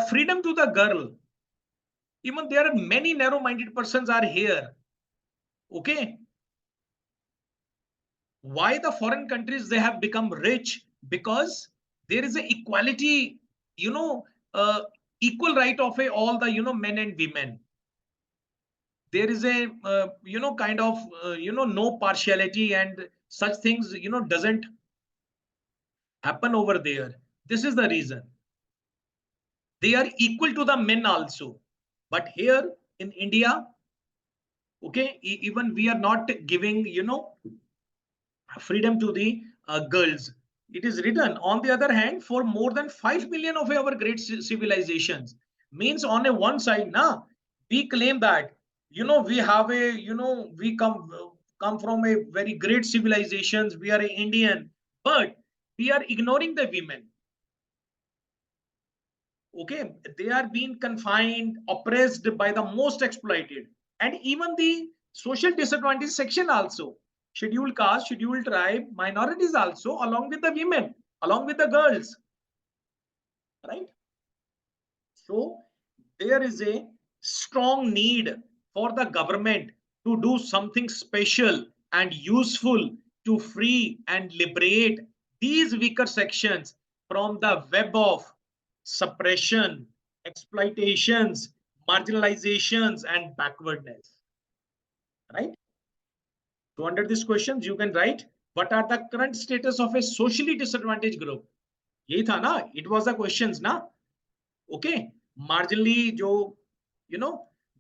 freedom to the girl. Even there are many narrow-minded persons are here. Okay, why the foreign countries they have become rich? Because there is a equality, you know equal right of all the men and women. There is a kind of no partiality and such things doesn't happen over there. This is the reason they are equal to the men also. But here in India, okay, even we are not giving freedom to the girls. It is written, on the other hand, for more than 5 million of our great civilizations. Means on a one side, na, we claim that, we have a, we come from a very great civilizations, we are a Indian, but we are ignoring the women. Okay, they are being confined, oppressed by the most exploited. And even the social disadvantaged section also, scheduled caste, scheduled tribe, minorities also, along with the women, along with the girls, right? So there is a strong need for the government to do something special and useful to free and liberate these weaker sections from the web of suppression, exploitations, marginalizations, and backwardness. Right? So under these questions, you can write, what are the current status of a socially disadvantaged group? यही था ना? It was the questions ना? Okay. Marginally जो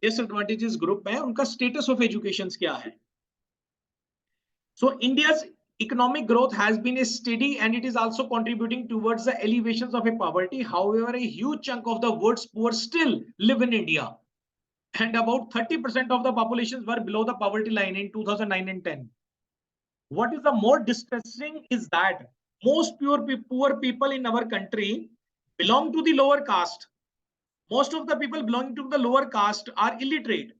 disadvantages group है, उनका status of education क्या है? So India's economic growth has been steady and it is also contributing towards the elevations of a poverty. However, a huge chunk of the world's poor still live in India. And about 30% of the populations were below the poverty line in 2009 and 10. What is the more distressing is that most poor people in our country belong to the lower caste. Most of the people belonging to the lower caste are illiterate.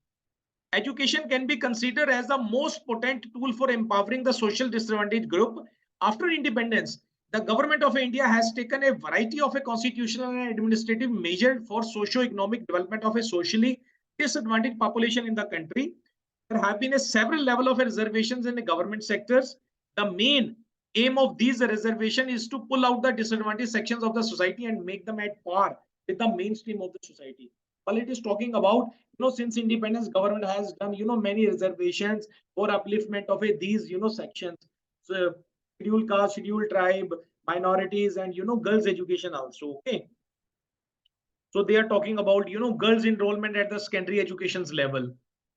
Education can be considered as the most potent tool for empowering the social disadvantaged group. After independence, the government of India has taken a variety of a constitutional and administrative measures for socio-economic development of a socially disadvantaged population in the country. There have been several levels of reservations in the government sectors. The main aim of these reservations is to pull out the disadvantaged sections of the society and make them at par with the mainstream of the society. Well, it is talking about, since independence, government has done, many reservations for upliftment of these, sections. So scheduled caste, scheduled tribe, minorities, and, girls' education also. Okay. So they are talking about, girls enrollment at the secondary education's level.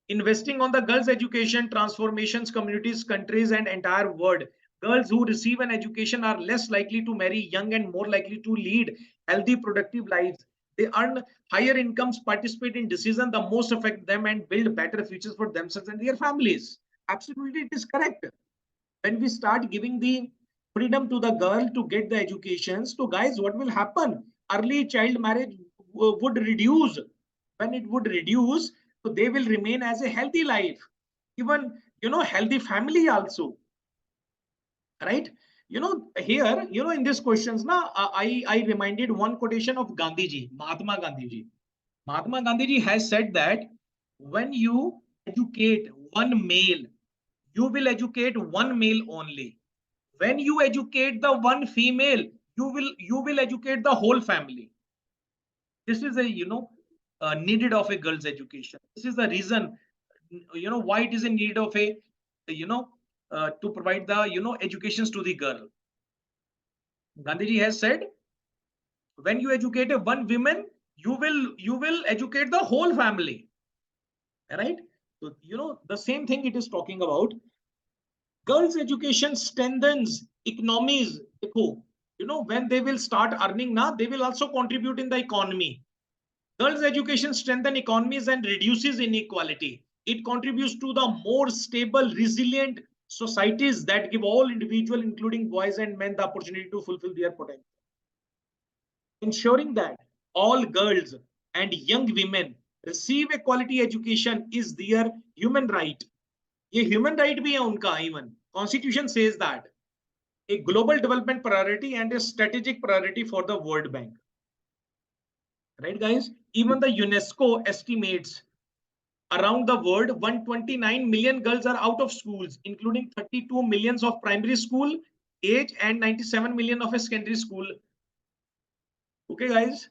Investing on the girls' education transformations communities, countries, and entire world. Girls who receive an education are less likely to marry young and more likely to lead healthy, productive lives. They earn higher incomes, participate in decisions the most affect them, and build better futures for themselves and their families. Absolutely, it is correct. When we start giving the freedom to the girl to get the education, so guys, what will happen? Early child marriage would reduce. When it would reduce, so they will remain as a healthy life, even healthy family also, right? Here, in these questions now, I reminded one quotation of Gandhi ji, Mahatma Gandhi ji. Mahatma Gandhi ji has said that when you educate one male, you will educate one male only. When you educate the one female, you will educate the whole family. This is a needed of a girl's education. This is the reason why it is in need of a you know to provide the educations to the girl. Gandhiji has said, when you educate a one woman, you will educate the whole family, right? So the same thing it is talking about. Girls education strengthens economies. When they will start earning now, they will also contribute in the economy. Girls education strengthens economies and reduces inequality. It contributes to the more stable, resilient societies that give all individuals, including boys and men, the opportunity to fulfill their potential. Ensuring that all girls and young women receive a quality education is their human right. ये human right भी है उनका. Even constitution says that a global development priority and a strategic priority for the World Bank. Right, guys? Even the UNESCO estimates around the world 129 million girls are out of schools, including 32 millions of primary school age and 97 million of a secondary school. Okay, guys?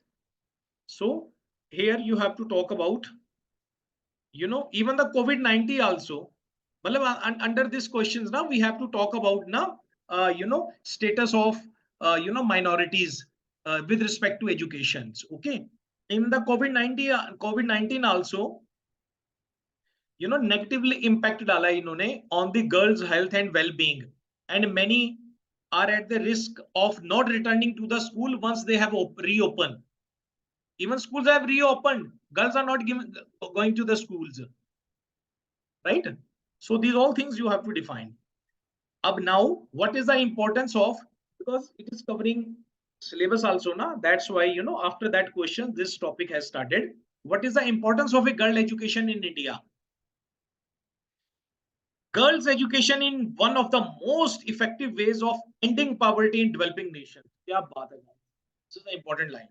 So here you have to talk about, even the COVID-19 also. Under these questions now, we have to talk about now, status of, minorities with respect to educations. Okay. In the COVID-19 also, negatively impacted डाला इन्होंने on the girls' health and well-being, and many are at the risk of not returning to the school once they have reopened. Even schools have reopened, girls are not going to the schools, right? So these all things you have to define. Up now, what is the importance of, because it is covering syllabus also now, that's why after that question this topic has started. What is the importance of a girl education in India? Girls education in one of the most effective ways of ending poverty in developing nations. क्या बात है, this is the important line.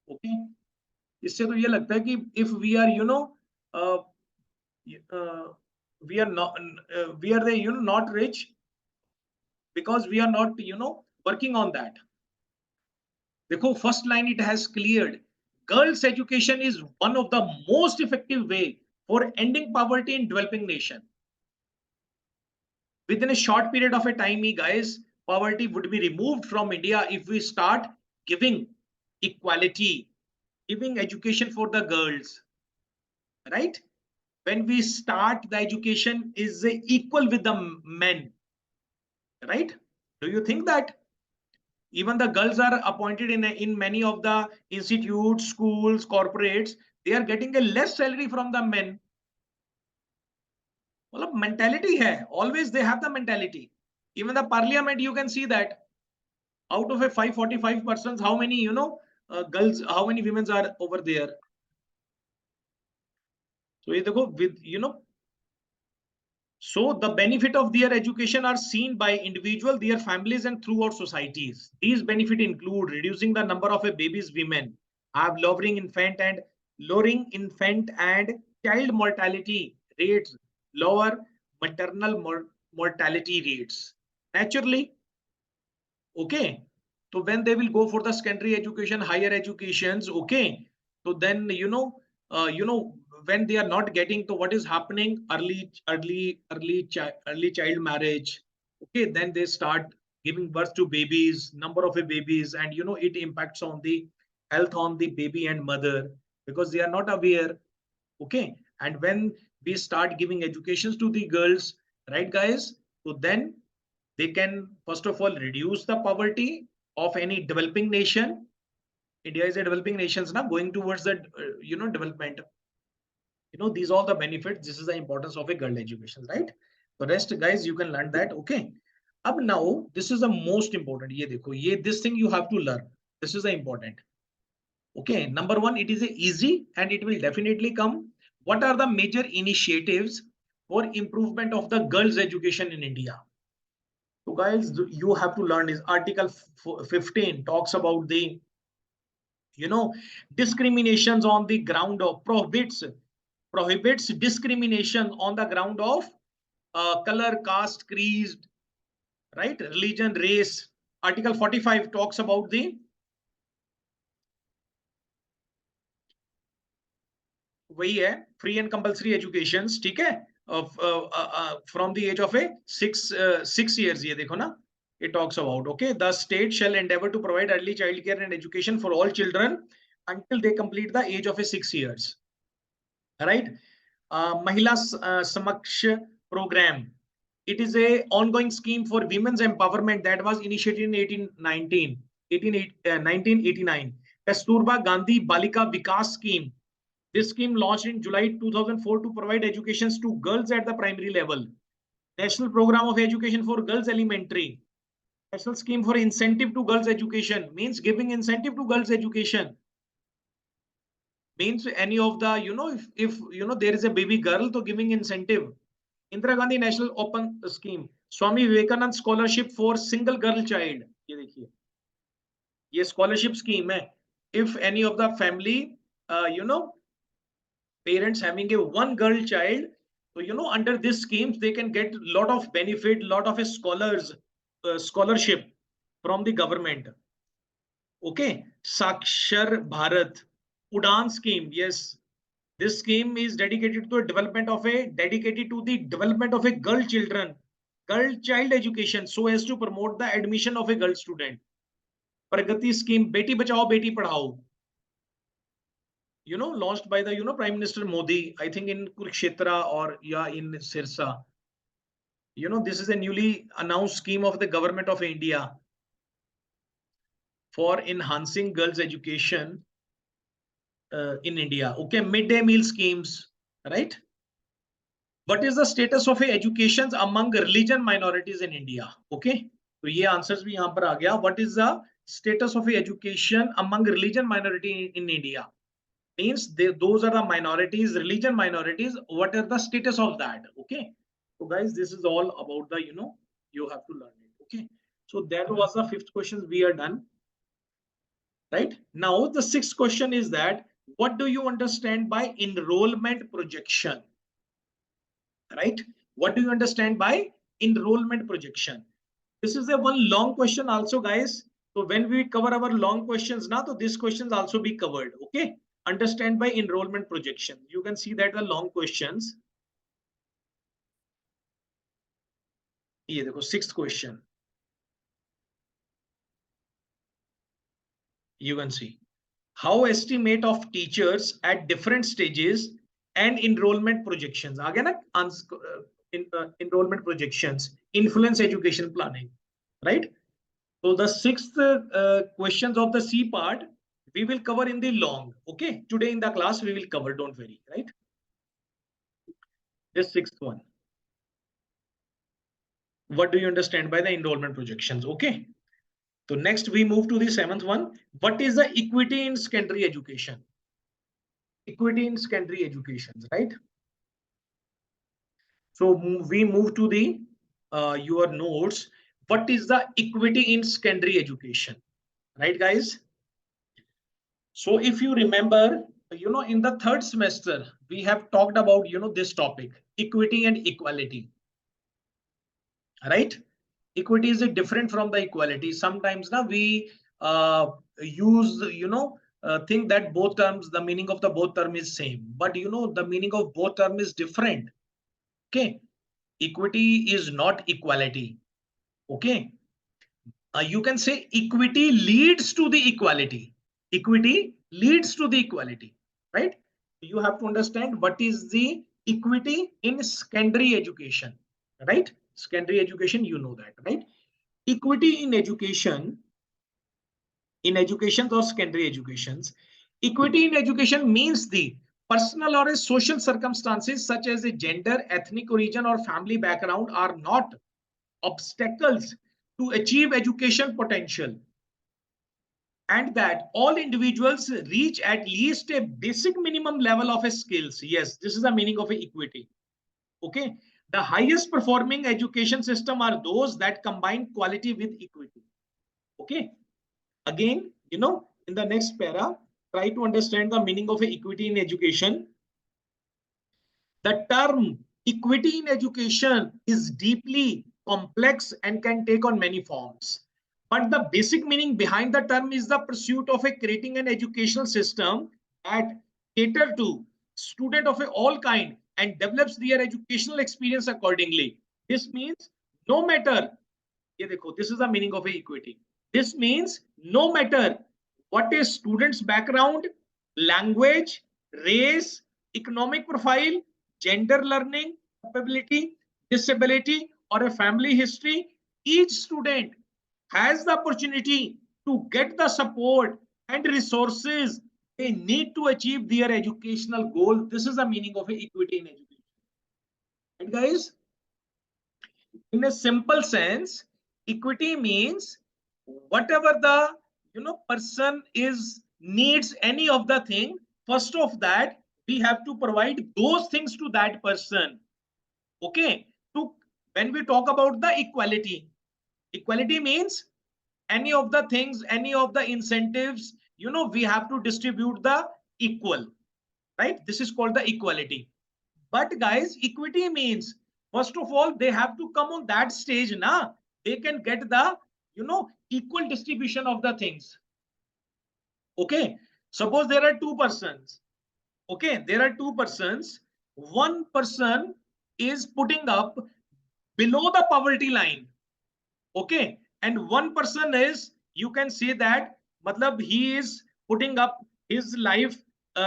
Okay, इससे तो ये लगता है कि if we are uh, we are not we are the not rich because we are not working on that. देखो, first line it has cleared. Girls education is one of the most effective way for ending poverty in developing nation. Within a short period of a time, guys, poverty would be removed from India if we start giving equality, giving education for the girls, right? When we start, the education is equal with the men, right? Do you think that even the girls are appointed in many of the institutes, schools, corporates, they are getting a less salary from the men? Well, mentality hai. Always they have the mentality. Even the parliament, you can see that out of a 545 persons, how many girls, how many women are over there? So ये देखो, with so the benefit of their education are seen by individual, their families, and throughout societies. These benefits include reducing the number of babies women have, lowering infant and child mortality rates, lower maternal mortality rates. Naturally, okay. So when they will go for the secondary education, higher educations, okay. So then when they are not getting to what is happening, early child marriage, okay, then they start giving birth to babies, number of babies, and it impacts on the health on the baby and mother, because they are not aware. Okay, and when we start giving educations to the girls, right guys, so then they can first of all reduce the poverty of any developing nation. India is a developing nation now, going towards the development. These are all the benefits. This is the importance of a girl education, right? The rest guys you can learn that. Okay, up now this is the most important. Ye dekho, this thing you have to learn. This is the important. Okay, number one, it is a easy and it will definitely come. What are the major initiatives for improvement of the girls education in India? So guys, you have to learn is Article 15 talks about the discriminations on the ground of prohibits discrimination on the ground of color, caste, creed, right, religion, race. Article 45 talks about the वही है free and compulsory education, ठीक है, from the age of a 6 years. ये देखो ना, it talks about, okay, the state shall endeavor to provide early child care and education for all children until they complete the age of a 6 years, right? Mahila Samaksh program, it is a ongoing scheme for women's empowerment that was initiated in 1989. Kasturba Gandhi Balika Vikas scheme, this scheme launched in July 2004 to provide educations to girls at the primary level. National Program of Education for Girls Elementary. National Scheme for Incentive to Girls Education, means giving incentive to girls education. Means any of the, if there is a baby girl, to giving incentive. Indira Gandhi National Open Scheme. Swami Vivekanand Scholarship for Single Girl Child. ये देखिए, ये scholarship scheme है. If any of the family, parents having a one girl child, so under this schemes they can get lot of benefit, lot of scholarship from the government. Okay, Sakshar Bharat Udan scheme, yes, this scheme is dedicated to the development of a girl child education, so as to promote the admission of a girl student. Pragati scheme, Beti Bachao Beti Padhao, launched by the Prime Minister Modi, I think in Kurukshetra or in Sirsa. This is a newly announced scheme of the government of India for enhancing girls education in India. Okay, midday meal schemes, right? What is the status of education among religion minorities in India? Okay, so ये answers भी यहाँ पर आ गया. What is the status of education among religion minority in India? Means those are the minorities, religion minorities. What are the status of that? Okay, so guys, this is all about the you have to learn it. Okay, so that was the 5th question. We are done. Right now, the 6th question is that what do you understand by enrollment projection? Right, what do you understand by enrollment projection? This is a one long question also, guys. So when we cover our long questions now, so these questions also be covered. Okay, understand by enrollment projection. You can see that the long questions. ये देखो 6th question. You can see how estimate of teachers at different stages and enrollment projections. Again, enrollment projections influence education planning, right? So the 6th questions of the C part we will cover in the long. Okay, today in the class we will cover, don't worry, right? This 6th one. What do you understand by the enrollment projections? Okay, so next we move to the 7th one. What is the equity in secondary education? Equity in secondary education, right? So we move to the your notes. What is the equity in secondary education? Right, guys? So if you remember, in the 3rd semester, we have talked about, this topic, equity and equality. Right? Equity is different from the equality. Sometimes now we use, think that both terms, the meaning of the both term is same, but the meaning of both term is different. Okay, equity is not equality. Okay, you can say equity leads to the equality. Equity leads to the equality, right? You have to understand what is the equity in secondary education, right? Secondary education, you know that, right? Equity in education or secondary educations, equity in education means the personal or a social circumstances such as a gender, ethnic origin, or family background are not obstacles to achieve education potential, and that all individuals reach at least a basic minimum level of skills. Yes, this is the meaning of equity. Okay, the highest performing education system are those that combine quality with equity. Okay, again, in the next para, try to understand the meaning of equity in education. The term equity in education is deeply complex and can take on many forms. But the basic meaning behind the term is the pursuit of creating an educational system that cater to students of all kind and develops their educational experience accordingly. This means no matter, this is the meaning of equity. This means no matter what a student's background, language, race, economic profile, gender learning, capability, disability, or a family history, each student has the opportunity to get the support and resources they need to achieve their educational goal. This is the meaning of equity in education. And guys, in a simple sense, equity means whatever the person is needs any of the thing, first of that we have to provide those things to that person. Okay, to when we talk about the equality, equality means any of the things, any of the incentives, we have to distribute the equal, right? This is called the equality. But guys, equity means first of all they have to come on that stage now. They can get the equal distribution of the things. Okay, suppose there are two persons. Okay, there are two persons. One person is putting up below the poverty line. Okay, and one person is, you can say that matlab he is putting up his life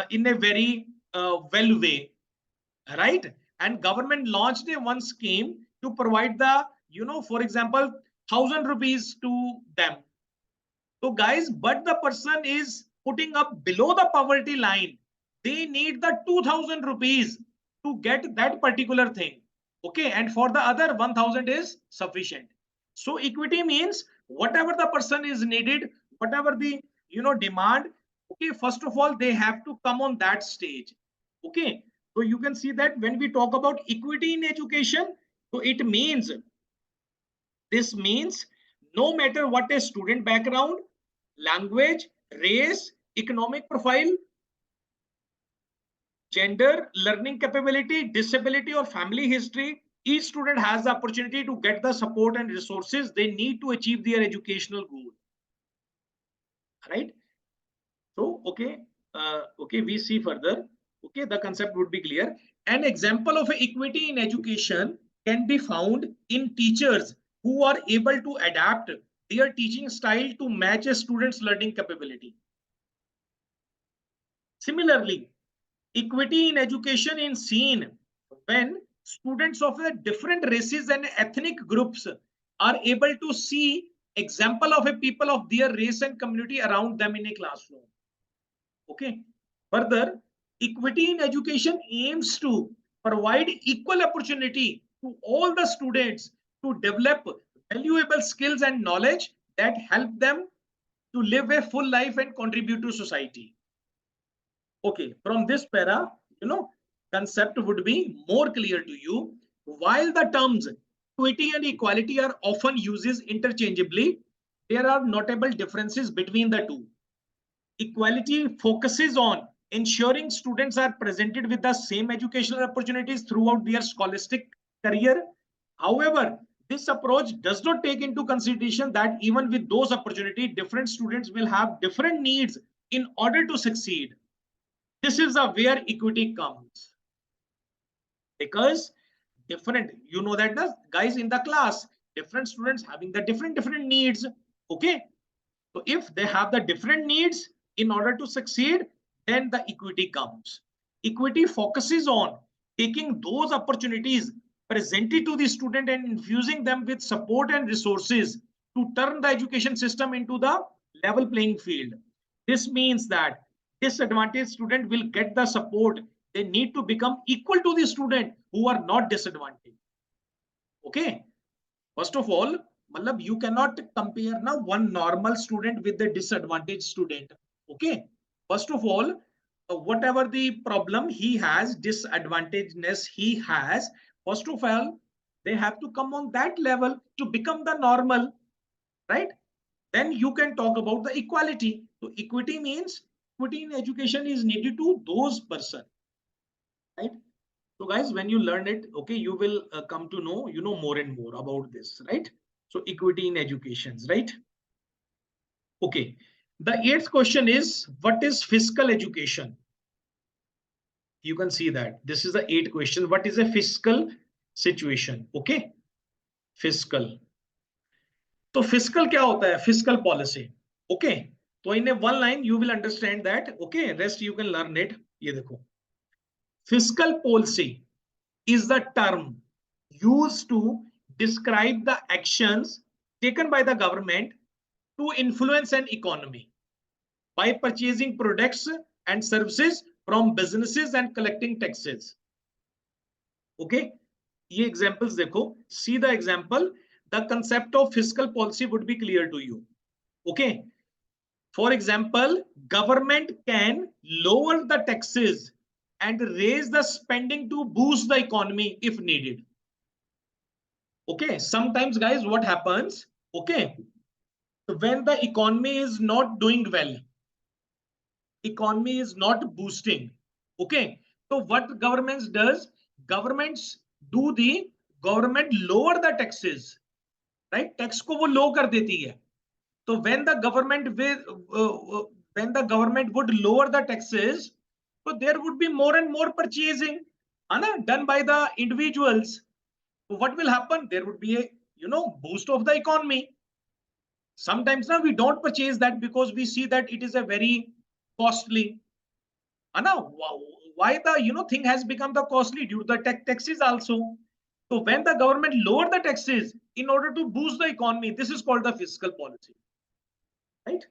in a very well way, right? And government launched a one scheme to provide the for example 1,000 rupees to them. So guys, but the person is putting up below the poverty line, they need the 2,000 rupees to get that particular thing. Okay, and for the other 1,000 is sufficient. So equity means whatever the person is needed, whatever the demand. Okay, first of all they have to come on that stage. Okay, so you can see that when we talk about equity in education, so it means, this means no matter what a student background, language, race, economic profile, gender, learning capability, disability, or family history, each student has the opportunity to get the support and resources they need to achieve their educational goal. Right? So, okay, we see further. Okay, the concept would be clear. An example of equity in education can be found in teachers who are able to adapt their teaching style to match a student's learning capability. Similarly, equity in education is seen when students of the different races and ethnic groups are able to see example of a people of their race and community around them in a classroom. Okay. Further, equity in education aims to provide equal opportunity to all the students to develop valuable skills and knowledge that help them to live a full life and contribute to society. Okay, from this para, concept would be more clear to you. While the terms equity and equality are often used interchangeably, there are notable differences between the two. Equality focuses on ensuring students are presented with the same educational opportunities throughout their scholastic career. However, this approach does not take into consideration that even with those opportunities, different students will have different needs in order to succeed. This is where equity comes, because different, that the guys in the class, different students having the different needs. Okay, so if they have the different needs, In order to succeed, then the equity comes. Equity focuses on taking those opportunities presented to the student and infusing them with support and resources to turn the education system into the level playing field. This means that disadvantaged student will get the support they need to become equal to the student who are not disadvantaged. Okay. First of all, matlab you cannot compare now one normal student with the disadvantaged student. Okay. First of all, whatever the problem he has, disadvantageness he has, first of all, they have to come on that level to become the normal, right? Then you can talk about the equality. So equity means equity in education is needed to those person, right? So guys, when you learn it, okay, you will come to know, more and more about this, right? So equity in educations, right? Okay. The eighth question is, what is fiscal education? You can see that this is the eighth question. What is a fiscal situation? Okay. Fiscal. तो fiscal क्या होता है? Fiscal policy. Okay, तो in one line you will understand that. Okay, rest you can learn it. ये देखो, fiscal policy is the term used to describe the actions taken by the government to influence an economy by purchasing products and services from businesses and collecting taxes. Okay, ये examples देखो. See the example. The concept of fiscal policy would be clear to you. Okay, for example, government can lower the taxes and raise the spending to boost the economy if needed. Okay, sometimes guys, what happens? Okay, when the economy is not doing well, economy is not boosting. Okay, so what governments does? Governments do the government lower the taxes, right? Tax को वो low कर देती है. So when the government would lower the taxes, so there would be more and more purchasing, done by the individuals. So what will happen? There would be a boost of the economy. Sometimes now we don't purchase that because we see that it is a very costly. Why the thing has become the costly due to the taxes also. So when the government lower the taxes in order to boost the economy, this is called the fiscal policy. Right?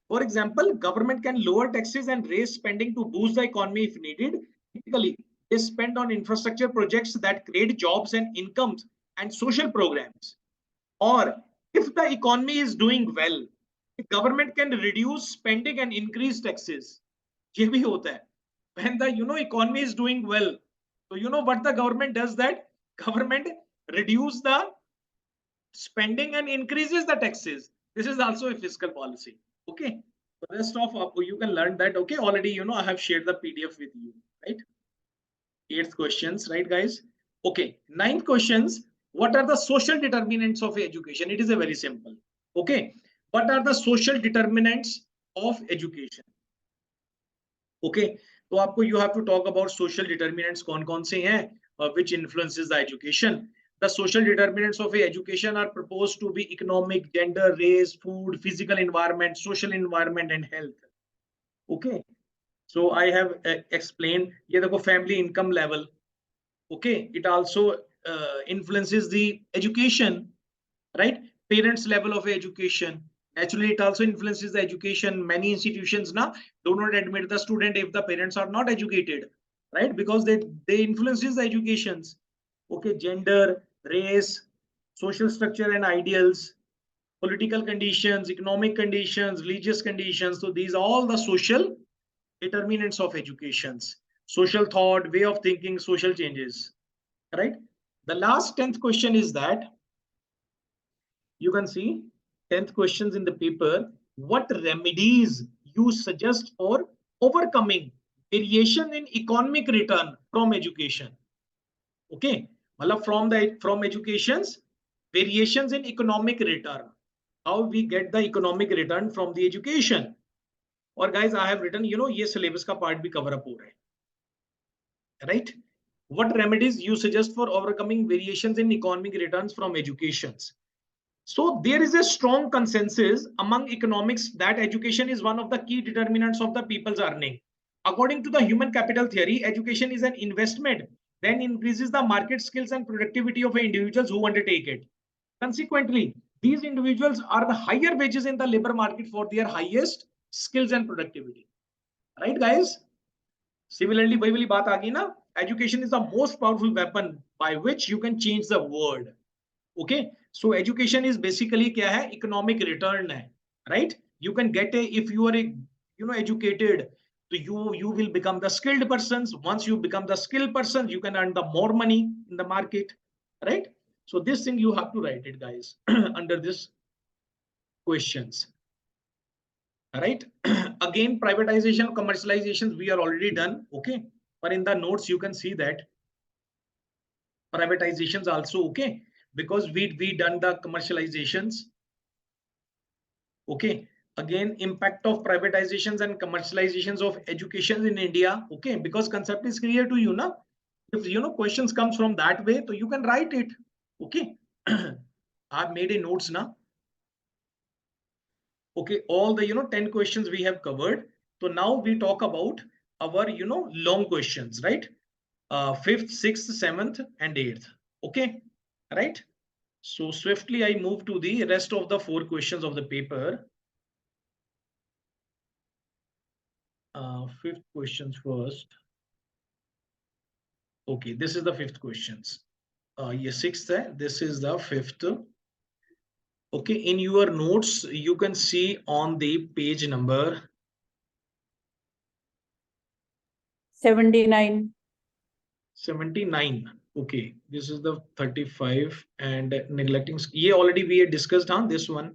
For example, government can lower taxes and raise spending to boost the economy if needed. Typically, they spend on infrastructure projects that create jobs and incomes and social programs. Or if the economy is doing well, the government can reduce spending and increase taxes. ये भी होता है. When the economy is doing well, so what the government does, that government reduce the spending and increases the taxes. This is also a fiscal policy. Okay, the rest of you can learn that. Okay, already I have shared the PDF with you, right? Eighth questions, right guys? Okay, ninth questions. What are the social determinants of education? It is a very simple. Okay, what are the social determinants of education? Okay, तो आपको you have to talk about social determinants. कौन-कौन से हैं? Which influences the education? The social determinants of education are proposed to be economic, gender, race, food, physical environment, social environment, and health. Okay, so I have explained. ये देखो, family income level. Okay, it also influences the education, right? Parents level of education. Naturally, it also influences the education. Many institutions now do not admit the student if the parents are not educated, right? Because they influences the educations. Okay, gender, race, social structure and ideals, political conditions, economic conditions, religious conditions. So these are all the social determinants of educations. Social thought, way of thinking, social changes, right? The last 10th question is that you can see 10th questions in the paper. What remedies you suggest for overcoming variation in economic return from education? Okay, from educations, variations in economic return. How we get the economic return from the education? Or guys, I have written, ये syllabus का part भी cover up हो रहा है, right? What remedies you suggest for overcoming variations in economic returns from educations? So there is a strong consensus among economics that education is one of the key determinants of the people's earning. According to the human capital theory, education is an investment that increases the market skills and productivity of individuals who undertake it. Consequently, these individuals earn higher wages in the labor market for their highest skills and productivity. Right, guys? Similarly, वही वाली बात आ गई ना, education is the most powerful weapon by which you can change the world. Okay, so education is basically क्या है, economic return है, right? You can get a, if you are a, educated, so you will become the skilled persons. Once you become the skilled person, you can earn the more money in the market, right? So this thing you have to write it, guys, under this questions, right? Again, privatization, commercialization, we are already done, okay? But in the notes, you can see that privatizations also, okay? Because we done the commercializations, okay? Again, impact of privatizations and commercializations of education in India, okay? Because concept is clear to you, na? If questions comes from that way, so you can write it, okay? I've made a notes now. Okay, all the 10 questions we have covered. So now we talk about our long questions, right? 5th, 6th, 7th, and 8th. Okay, right? So swiftly I move to the rest of the 4 questions of the paper. 5th questions first. Okay, this is the 5th questions. Yes, 6th. This is the 5th. Okay, in your notes, you can see on the page number 79. 79. Okay, this is the 35 and neglecting. Yeah, already we had discussed on this one.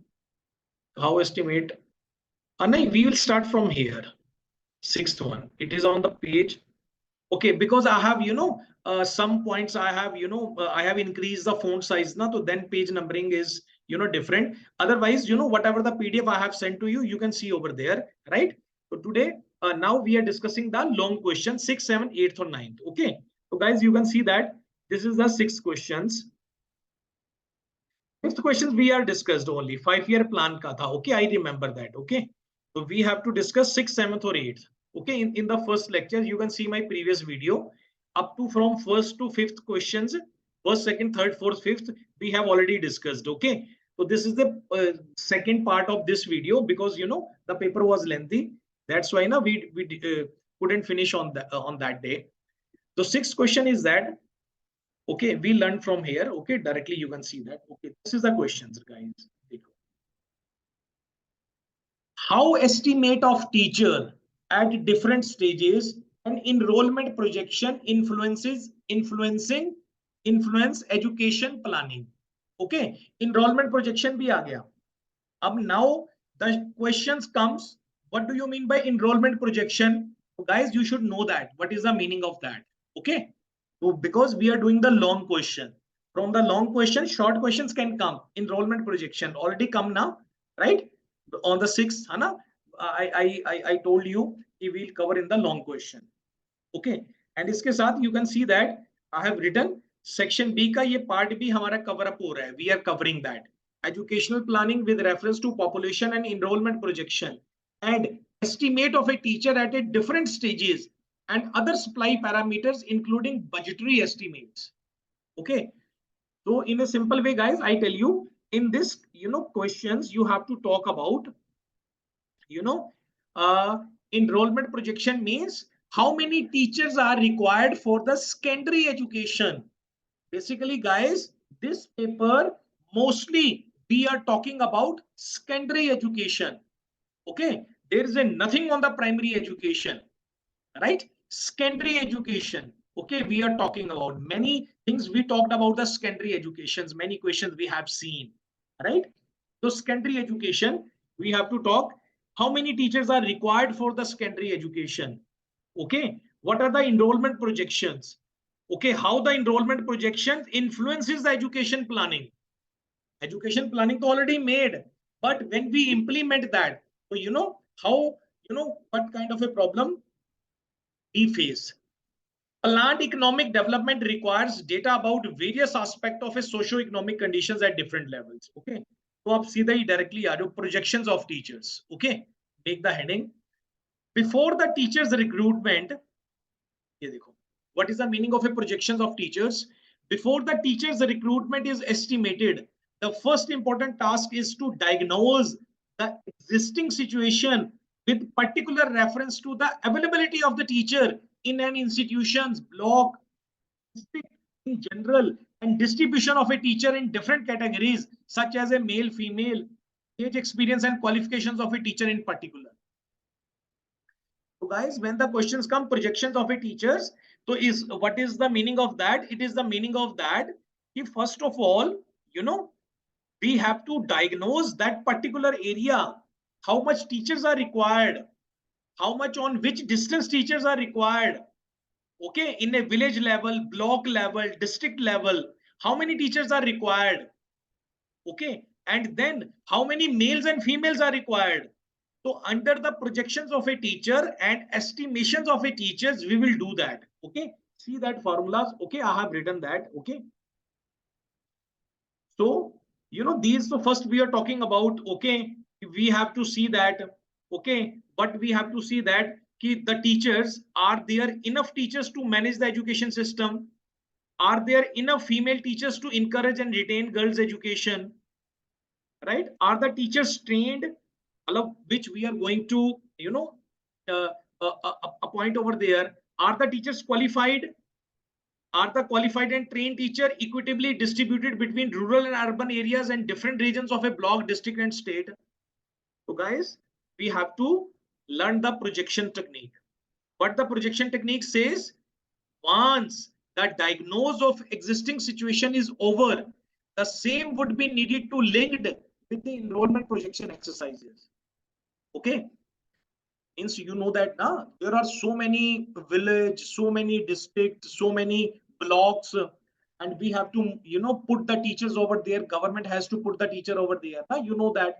How estimate? No, we will start from here. 6th one. It is on the page. Okay, because I have some points I have I have increased the font size now, so then page numbering is different. Otherwise, whatever the PDF I have sent to you, you can see over there, right? So today now we are discussing the long question 6, 7, 8th or 9th. Okay, so guys, you can see that this is the 6 questions. 5th questions we are discussed only 5-year plan ka tha. Okay, I remember that. Okay, so we have to discuss 6th, 7th or 8th. Okay, in the first lecture, you can see my previous video up to from 1st to 5th questions, 1st, 2nd, 3rd, 4th, 5th, we have already discussed. Okay, so this is the second part of this video because the paper was lengthy. That's why now we couldn't finish on that day. The 6th question is that, okay, we learned from here. Okay, directly you can see that. Okay, this is the questions, guys. How estimate of teacher at different stages and enrollment projection influence education planning. Okay, enrollment projection bhi aa gaya. Now the questions comes, what do you mean by enrollment projection? So guys, you should know that. What is the meaning of that? Okay, so because we are doing the long question, from the long question, short questions can come. Enrollment projection already come now, right? On the 6th, Hana, I told you we will cover in the long question. Okay, and iske saath you can see that I have written section B ka ye part bhi hamara cover up ho raha hai. We are covering that. Educational planning with reference to population and enrollment projection and estimate of a teacher at a different stages and other supply parameters including budgetary estimates. Okay, so in a simple way, guys, I tell you in this questions you have to talk about enrollment projection means how many teachers are required for the secondary education. Basically, guys, this paper mostly we are talking about secondary education. Okay, there is nothing on the primary education, right? Secondary education. Okay, we are talking about many things. We talked about the secondary educations, many questions we have seen, right? So secondary education, we have to talk how many teachers are required for the secondary education. Okay, what are the enrollment projections? Okay, how the enrollment projections influences the education planning. Education planning already made, but when we implement that, so how what kind of a problem we face. Planned economic development requires data about various aspects of a socio-economic conditions at different levels. Okay, तो आप सीधा ही directly आ जाओ projections of teachers. Okay, take the heading before the teachers recruitment. ये देखो, what is the meaning of a projections of teachers? Before the teachers recruitment is estimated, the first important task is to diagnose the existing situation with particular reference to the availability of the teacher in an institution's block, district in general, and distribution of a teacher in different categories such as a male, female, age, experience, and qualifications of a teacher in particular. So guys, when the questions come projections of a teachers, so is what is the meaning of that? It is the meaning of that, if first of all, we have to diagnose that particular area, how much teachers are required, how much on which distance teachers are required. Okay, in a village level, block level, district level, how many teachers are required. Okay, and then how many males and females are required. So under the projections of a teacher and estimations of a teachers, we will do that. Okay, see that formulas. Okay, I have written that. Okay, so these. So first we are talking about. Okay, we have to see that. Okay, but we have to see that the teachers, are there enough teachers to manage the education system? Are there enough female teachers to encourage and retain girls' education? Right? Are the teachers trained? Which we are going to uh, appoint over there. Are the teachers qualified? Are the qualified and trained teacher equitably distributed between rural and urban areas and different regions of a block, district, and state? So guys, we have to learn the projection technique. What the projection technique says, once the diagnosis of existing situation is over, the same would be needed to linked with the enrollment projection exercises. Okay, means that now there are so many village, so many districts, so many blocks, and we have to put the teachers over there. Government has to put the teacher over there. That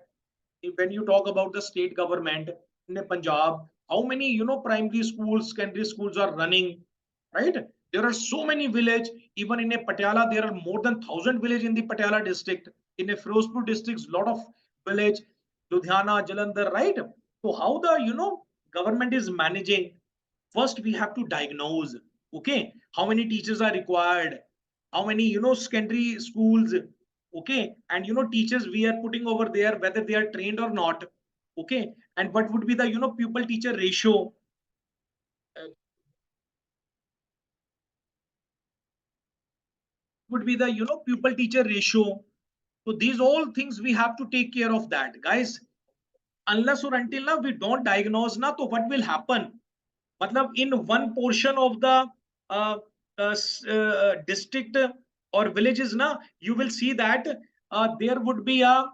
when you talk about the state government in Punjab, how many primary schools, secondary schools are running, right? There are so many village. Even in a Patiala, there are more than 1,000 village in the Patiala district. In a Firozpur district, lot of village, Ludhiana, Jalandhar, right? So how the government is managing? First, we have to diagnose. Okay, how many teachers are required? How many secondary schools? Okay, and teachers we are putting over there, whether they are trained or not. Okay, and what would be the pupil teacher ratio? Would be the pupil teacher ratio. So these all things we have to take care of that, guys. Unless or until now we don't diagnose na, so what will happen? Matlab in one portion of the uh, district or villages na, you will see that there would be a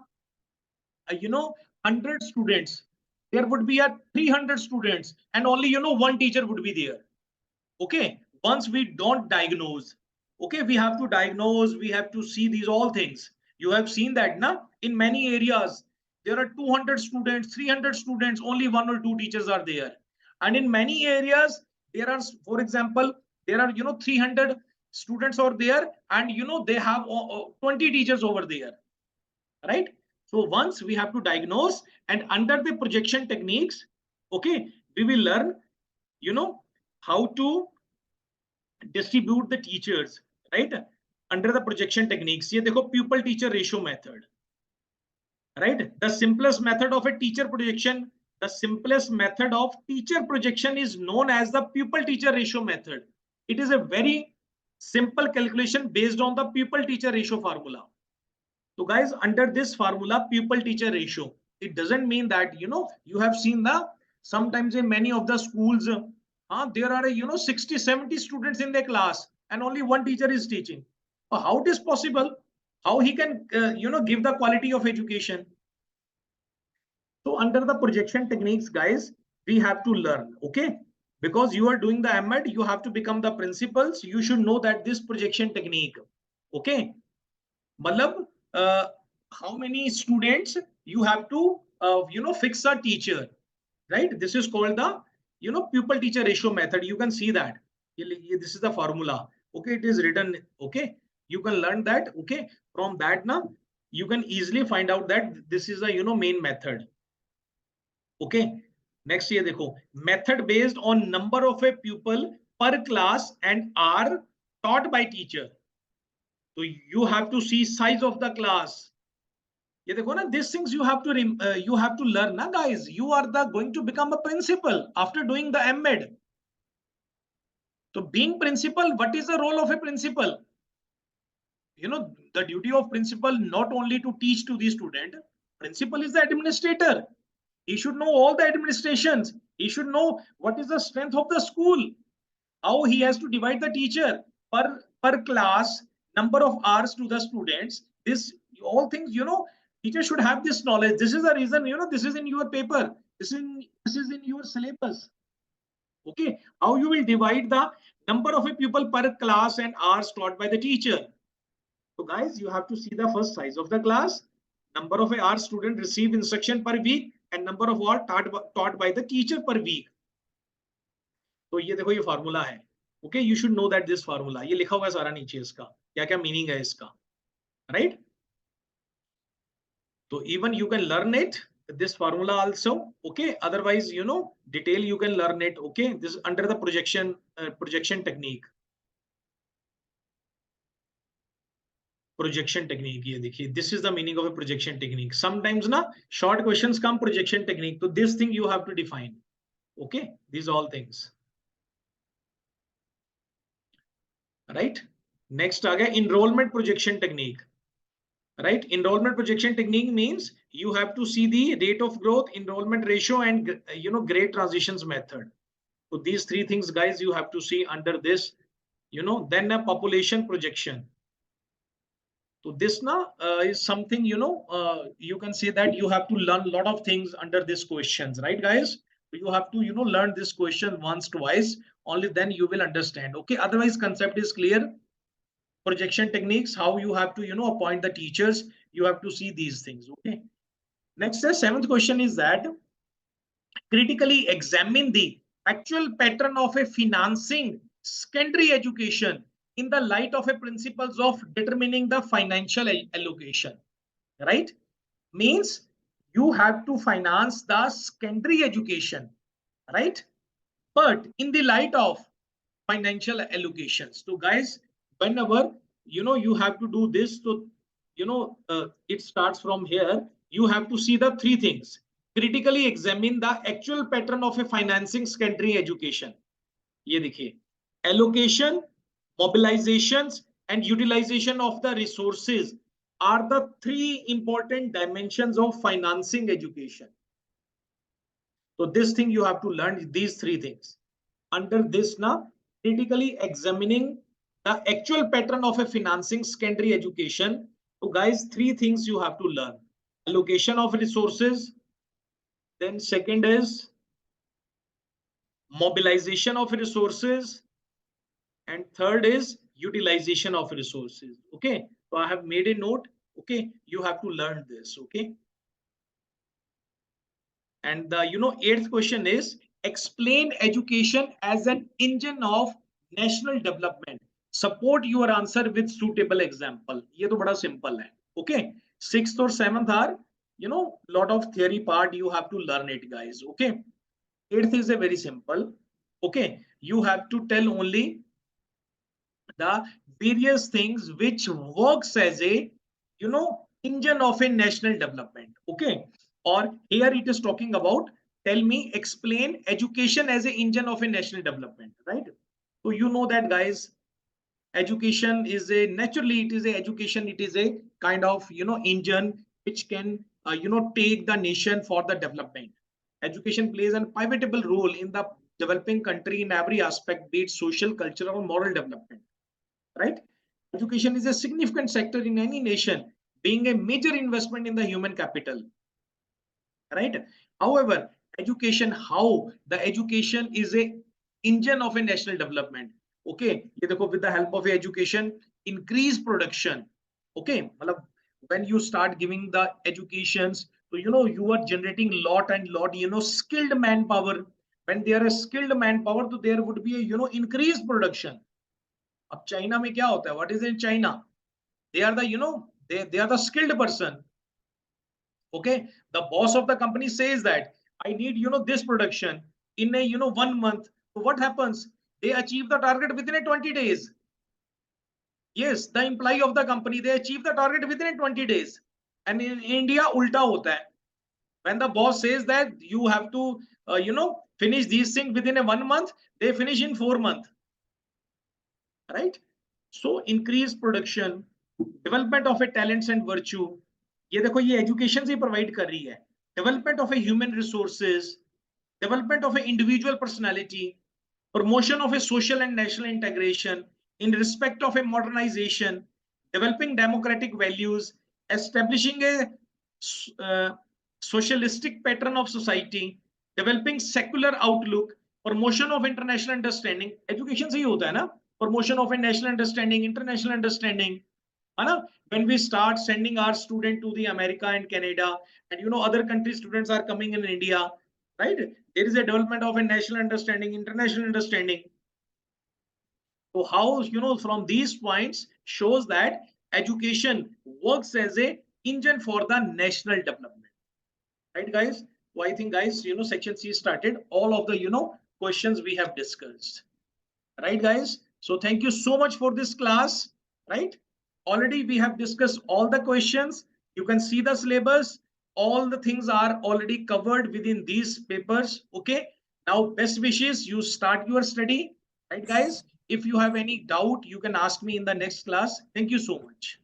100 students, there would be a 300 students, and only one teacher would be there. Okay, once we don't diagnose, okay, we have to diagnose, we have to see these all things. You have seen that na, in many areas there are 200 students, 300 students, only one or two teachers are there. And in many areas there are, for example, there are 300 students are there, and they have 20 teachers over there, right? So once we have to diagnose, and under the projection techniques, okay, we will learn how to distribute the teachers, right? Under the projection techniques. Ye dekho, pupil teacher ratio method, right? The simplest method of a teacher projection, the simplest method of teacher projection is known as the pupil teacher ratio method. It is a very simple calculation based on the pupil teacher ratio formula. So guys, under this formula, pupil teacher ratio, it doesn't mean that you have seen the sometimes in many of the schools there are 60-70 students in the class and only one teacher is teaching. How it is possible? How he can give the quality of education? So under the projection techniques, guys, we have to learn. Okay, because you are doing the MEd, you have to become the principals. You should know that this projection technique. Okay, matlab how many students you have to fix a teacher, right? This is called the pupil teacher ratio method. You can see that this is the formula. Okay, it is written. Okay, you can learn that. Okay, from that now you can easily find out that this is a main method. Okay, next ये देखो, method based on number of a pupil per class and are taught by teacher. So you have to see size of the class. ये देखो ना, these things you have to learn ना guys. You are the going to become a principal after doing the MEd. So being principal, what is the role of a principal? The duty of principal not only to teach to the student. Principal is the administrator. He should know all the administrations. He should know what is the strength of the school, how he has to divide the teacher per class, number of hours to the students. This all things, teacher should have this knowledge. This is the reason, this is in your paper. This is in your syllabus. Okay, how you will divide the number of a pupil per class and hours taught by the teacher. So guys, you have to see the first size of the class, number of hours student receive instruction per week, and number of hours taught by the teacher per week. तो ये देखो, ये formula है. Okay, you should know that this formula. ये लिखा हुआ है सारा नीचे इसका, क्या क्या मीनिंग है इसका, right? So even you can learn it, this formula also. Okay, otherwise detail you can learn it. Okay, this is under the projection technique. Projection technique, ये देखिए, this is the meaning of a projection technique. Sometimes ना short questions come projection technique, so this thing you have to define. Okay, these all things, right? Next आ गया enrollment projection technique, right? Enrollment projection technique means you have to see the rate of growth, enrollment ratio, and grade transitions method. So these three things, guys, you have to see under this. Then a population projection. So this now is something, you can say that you have to learn a lot of things under these questions, right, guys? So you have to, learn this question once, twice, only then you will understand. Okay, otherwise concept is clear. Projection techniques, how you have to, appoint the teachers, you have to see these things. Okay. Next, the seventh question is that critically examine the actual pattern of a financing secondary education in the light of a principles of determining the financial allocation, right? Means you have to finance the secondary education, right? But in the light of financial allocations. So guys, whenever, you have to do this, so, it starts from here. You have to see the three things. Critically examine the actual pattern of a financing secondary education. ये देखिए, allocation, mobilizations, and utilization of the resources are the three important dimensions of financing education. So this thing you have to learn, these three things. Under this now, critically examining the actual pattern of a financing secondary education. So guys, three things you have to learn. Allocation of resources. Then second is mobilization of resources. And third is utilization of resources. Okay, so I have made a note. Okay, you have to learn this. Okay, and the eighth question is explain education as an engine of national development. Support your answer with suitable example. ये तो बड़ा simple है. Okay, sixth or seventh are lot of theory part, you have to learn it, guys. Okay, eighth is a very simple. Okay, you have to tell only the various things which works as a engine of a national development. Okay, or here it is talking about, tell me, explain education as an engine of a national development, right? So you know that, guys, education is a naturally, it is a education, it is a kind of engine which can take the nation for the development. Education plays a pivotal role in the developing country in every aspect, be it social, cultural, or moral development, right? Education is a significant sector in any nation, being a major investment in the human capital, right? However, education, how the education is a engine of a national development. Okay, ये देखो, with the help of education, increase production. Okay, when you start giving the educations, so you are generating lot and lot skilled manpower. When there is skilled manpower, so there would be a increased production. अब China में क्या होता है? What is in China? They are the They are the skilled person. Okay, the boss of the company says that I need this production in a 1 month. So what happens? They achieve the target within a 20 days. Yes, the employee of the company, they achieve the target within a 20 days. And in India ulta hota hai. When the boss says that you have to finish these things within a 1 month, they finish in 4 months, right? So increase production, development of a talents and virtue. ये देखो ये education से provide कर रही है. Development of a human resources, development of an individual personality, promotion of a social and national integration in respect of a modernization, developing democratic values, establishing a socialistic pattern of society, developing secular outlook, promotion of international understanding. Education से ही होता है ना, promotion of a national understanding, international understanding, है ना? When we start sending our student to the America and Canada, and other countries students are coming in India, right? There is a development of a national understanding, international understanding. So how from these points shows that education works as a engine for the national development, right, guys? So I think, guys, section C started all of the questions we have discussed, right, guys? So thank you so much for this class, right? Already we have discussed all the questions. You can see the syllabus. All the things are already covered within these papers. Okay, now best wishes, you start your study, right, guys? If you have any doubt, you can ask me in the next class. Thank you so much.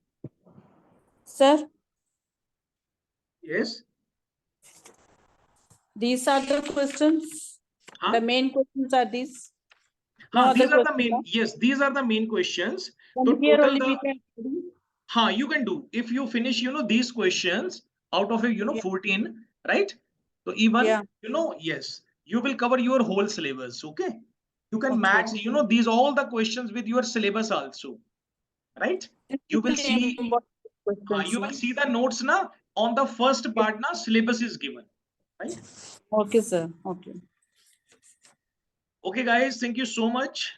Sir, Yes, these are the questions. huh? The main questions are these. No These other are the main. questions, Yes, these are the main questions. huh? So And here total only we the can study. you can do if you finish these questions out of a Yeah. 14, right? So even Yeah. yes, you will cover your whole syllabus. Okay, you can Okay. match these all the questions with your syllabus also, right? You will see Questions, you will no? see the notes na on the first part na syllabus is given, right? Okay, sir. Okay. Okay, guys, thank you so much.